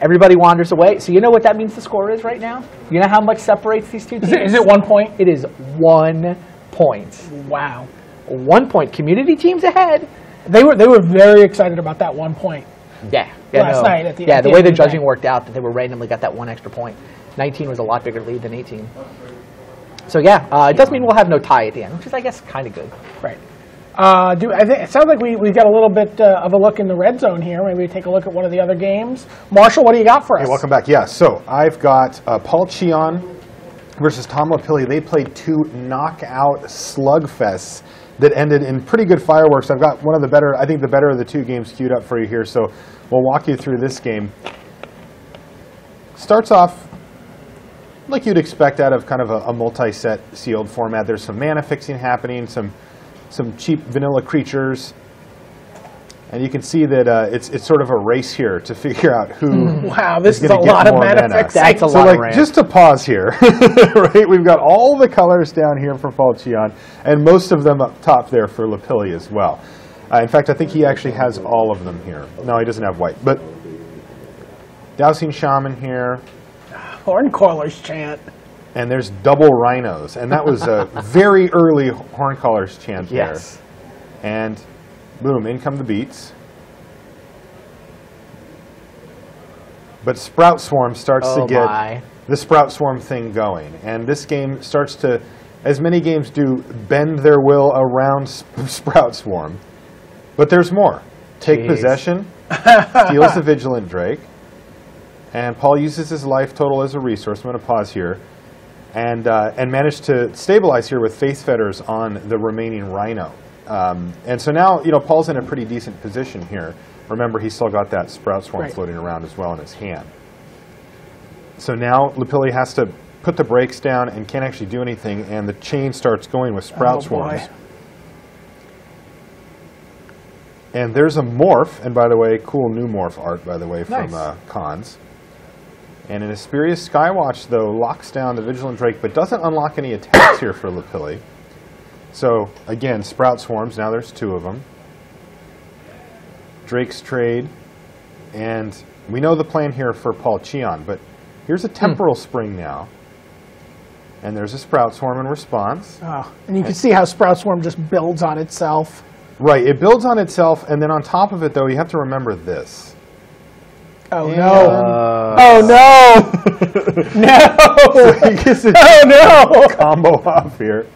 Everybody wanders away. So you know what that means the score is right now? You know how much separates these two teams? Is it 1 point? It is 1 point. Wow. 1 point. Community teams ahead. They were very excited about that 1 point. Yeah. Last night at the the end way of the the judging day. worked out, that they were randomly got that 1 extra point. 19 was a lot bigger lead than 18. So yeah, it does mean we'll have no tie at the end, which is, I guess, kind of good. Right. I think it sounds like we've got a little bit of a look in the red zone here. Maybe we take a look at one of the other games. Marshall, what do you got for us? Hey, welcome back. Yeah, so I've got Paul Cheon versus Tom Lepore. They played 2 knockout slugfests that ended in pretty good fireworks. I've got one of the better, I think the better of the 2 games queued up for you here, so we'll walk you through this game. Starts off like you'd expect out of kind of a multi-set sealed format. There's some mana fixing happening, some cheap vanilla creatures. And you can see that it's sort of a race here to figure out who Wow, this is a gonna get lot of more mana fixing. That's a so lot of like, ramp. just to pause here, right? We've got all the colors down here for Paul Cheon, and most of them up top there for Lepore as well. In fact, I think he actually has all of them here. No, he doesn't have white, but Dowsing Shaman here, Horncaller chant. and there's double rhinos, and that was a very early Horncaller's chant there. Yes. And boom, in come the beats. But Sprout Swarm starts to get the Sprout Swarm thing going. And this game starts to, as many games do, bend their will around Sprout Swarm. But there's more. Take possession, steals the Vigilant Drake, and Paul uses his life total as a resource. I'm going to pause here. And managed to stabilize here with Faith Fetters on the remaining Rhino. And so now, Paul's in a pretty decent position here. Remember, he's still got that Sprout Swarm floating around as well in his hand. So now Lepore has to put the brakes down and can't actually do anything, and the chain starts going with Sprout Swarms. Boy. And there's a morph, and by the way, cool new morph art, by the way, from Cons. And an Asperious Skywatch, though, locks down the Vigilant Drake, but doesn't unlock any attacks here for Lepore. So, again, Sprout Swarms, now there's 2 of them. Drake's Trade, and we know the plan here for Paul Cheon, but here's a Temporal Spring now. And there's a Sprout Swarm in response. Oh, and you can see how Sprout Swarm just builds on itself. Right, it builds on itself, and then on top of it, though, you have to remember this. Oh, And- no. Oh, no. No. So he gets a combo off here.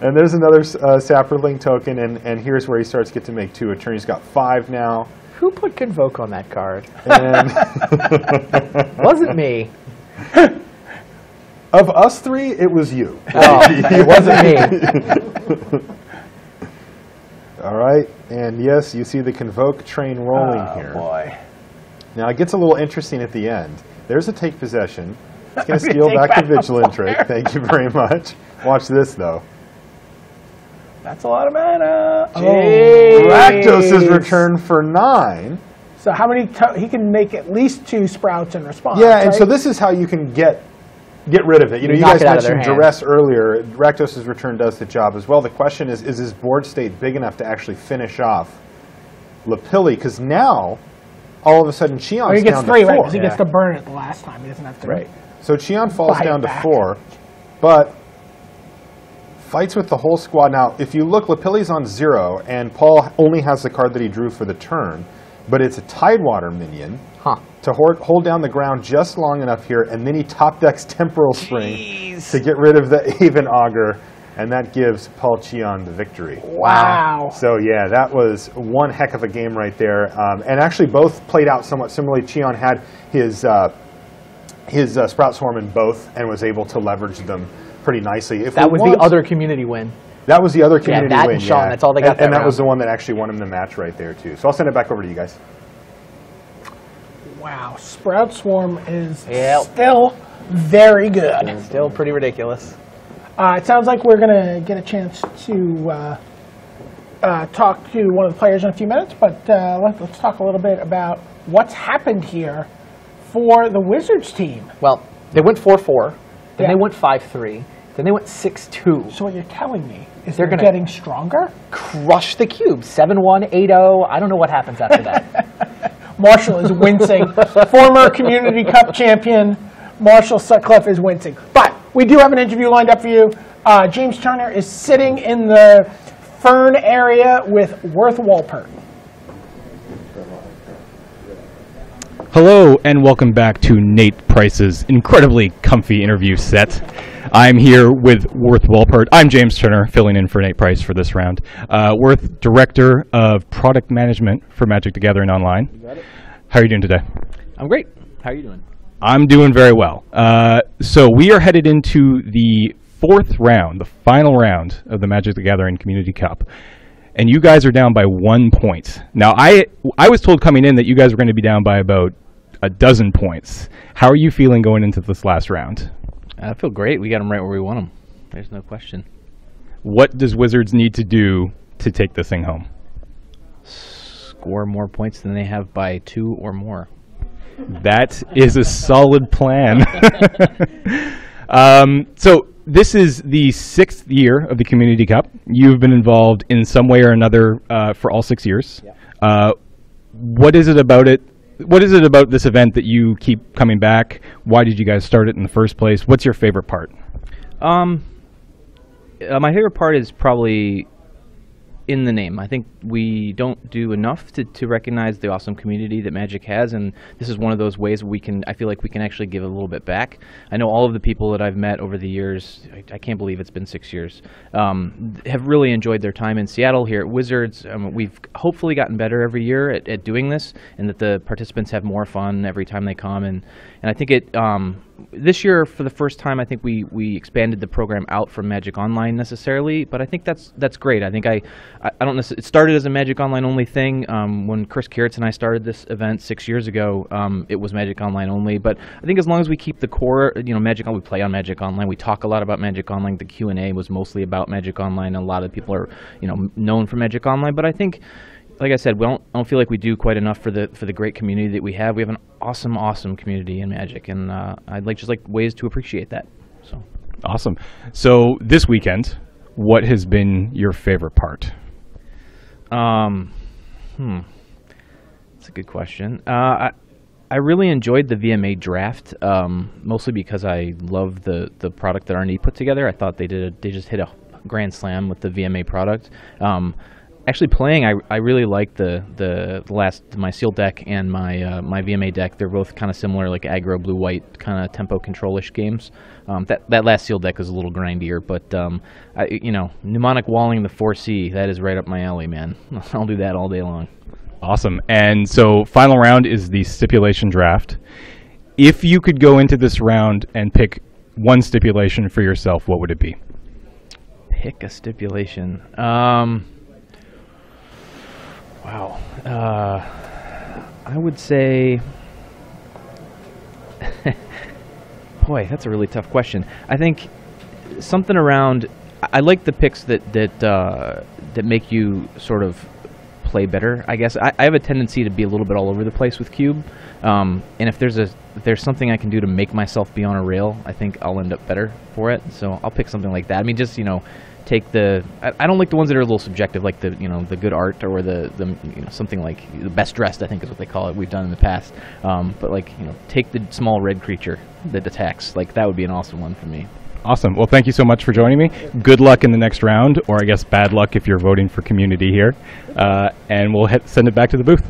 And there's another Sapperling token, and here's where he starts to get to make 2 a turn. He's got 5 now. Who put Convoke on that card? And Wasn't me. of us 3, it was you. Oh, it wasn't me. All right, and yes, you see the Convoke train rolling here. Boy. Now it gets a little interesting at the end. There's a Take Possession. It's going to steal back the Vigilant Drake. Thank you very much. Watch this, though. That's a lot of mana. Rakdos is returned for 9. So how many? He can make at least 2 sprouts in response. Yeah, and right? so this is how you can get rid of it. You Knock guys it out of their mentioned hand. Duress earlier. Rakdos' return does the job as well. The question is his board state big enough to actually finish off Lepore? Because now, all of a sudden, Cheon's he gets down 3, to 4. right? Because he gets to burn it the last time. He doesn't have to. Right. So Cheon falls Buy it down to back. 4, but fights with the whole squad. Now, if you look, Lepore's on 0, and Paul only has the card that he drew for the turn, but it's a Tidewater minion to hold down the ground just long enough here, and then he top decks Temporal Spring to get rid of the Aven Augur, and that gives Paul Cheon the victory. Wow. So yeah, that was one heck of a game right there. And actually both played out somewhat similarly. Cheon had his Sprout Swarm in both and was able to leverage them pretty nicely. That was the other community win. That was the other community that win, and Cheon, that's all they got and that that was round. the one that actually won him the match right there, too. So I'll send it back over to you guys. Wow, Sprout Swarm is Yep. still very good. Still pretty ridiculous. It sounds like we're going to get a chance to talk to one of the players in a few minutes, but let's talk a little bit about what's happened here for the Wizards team. Well, they went 4-4, then Yeah. they went 5-3, then they went 6-2. So what you're telling me is They're they're gonna- getting stronger? Crush the cube, 7-1, 8-0. I don't know what happens after that. Marshall is wincing. Former Community Cup champion Marshall Sutcliffe is wincing. But we do have an interview lined up for you. James Turner is sitting in the Fern area with Worth Walpert. Hello and welcome back to Nate Price's incredibly comfy interview set. I'm here with Worth Walpert. I'm James Turner, filling in for Nate Price for this round. Worth, Director of Product Management for Magic the Gathering Online. You got it. How are you doing today? I'm great. How are you doing? I'm doing very well. So we are headed into the fourth round, the final round of the Magic the Gathering Community Cup. And you guys are down by 1 point. Now, I was told coming in that you guys were going to be down by about a dozen points. How are you feeling going into this last round? I feel great. We got them right where we want them. There's no question. What does Wizards need to do to take this thing home? Score more points than they have by 2 or more. That is a solid plan. So this is the 6th year of the Community Cup. You've been involved in some way or another for all 6 years. Yeah. What is it about it? What is it about this event that you keep coming back? Why did you guys start it in the first place? What's your favorite part? My favorite part is probably in the name. I think we don't do enough to recognize the awesome community that Magic has, and this is one of those ways where I feel like we can actually give a little bit back. I know all of the people that I've met over the years, I can't believe it's been 6 years, have really enjoyed their time in Seattle here at Wizards. We've hopefully gotten better every year at doing this, and that the participants have more fun every time they come, and I think this year, for the first time, I think we expanded the program out from Magic Online necessarily, but I think that's great. I think I don't necessarily. It started as a Magic Online only thing. When Chris Kieritz and I started this event 6 years ago, it was Magic Online only. But I think as long as we keep the core, Magic Online, we play on Magic Online. We talk a lot about Magic Online. The Q&A was mostly about Magic Online. A lot of people are known for Magic Online, but I think, like I said, I don't feel like we do quite enough for the great community that we have. We have an awesome community in Magic, and I'd like ways to appreciate that. So awesome. So this weekend, what has been your favorite part? That's a good question. I really enjoyed the VMA draft, mostly because I love the product that R&D put together. I thought they just hit a grand slam with the VMA product. Actually playing, I really like my sealed deck and my VMA deck. They're both kind of similar, like aggro blue-white kind of tempo control-ish games. That last sealed deck is a little grindier, but mnemonic walling the 4C, that is right up my alley, man. I'll do that all day long. Awesome. And so final round is the stipulation draft. If you could go into this round and pick one stipulation for yourself, what would it be? Pick a stipulation. Wow. I would say... Boy, that's a really tough question. I think something around... I like the picks that make you sort of play better, I guess. I have a tendency to be a little bit all over the place with Cube. And if there's something I can do to make myself be on a rail, I think I'll end up better for it. So I'll pick something like that. I mean, just, take I don't like the ones that are a little subjective, like the good art, or the something like the best dressed, I think is what they call it. We've done in the past, but take the small red creature that attacks. Like, that would be an awesome one for me. Awesome. Well, thank you so much for joining me. Good luck in the next round, or I guess bad luck if you're voting for community here, and we'll send it back to the booth.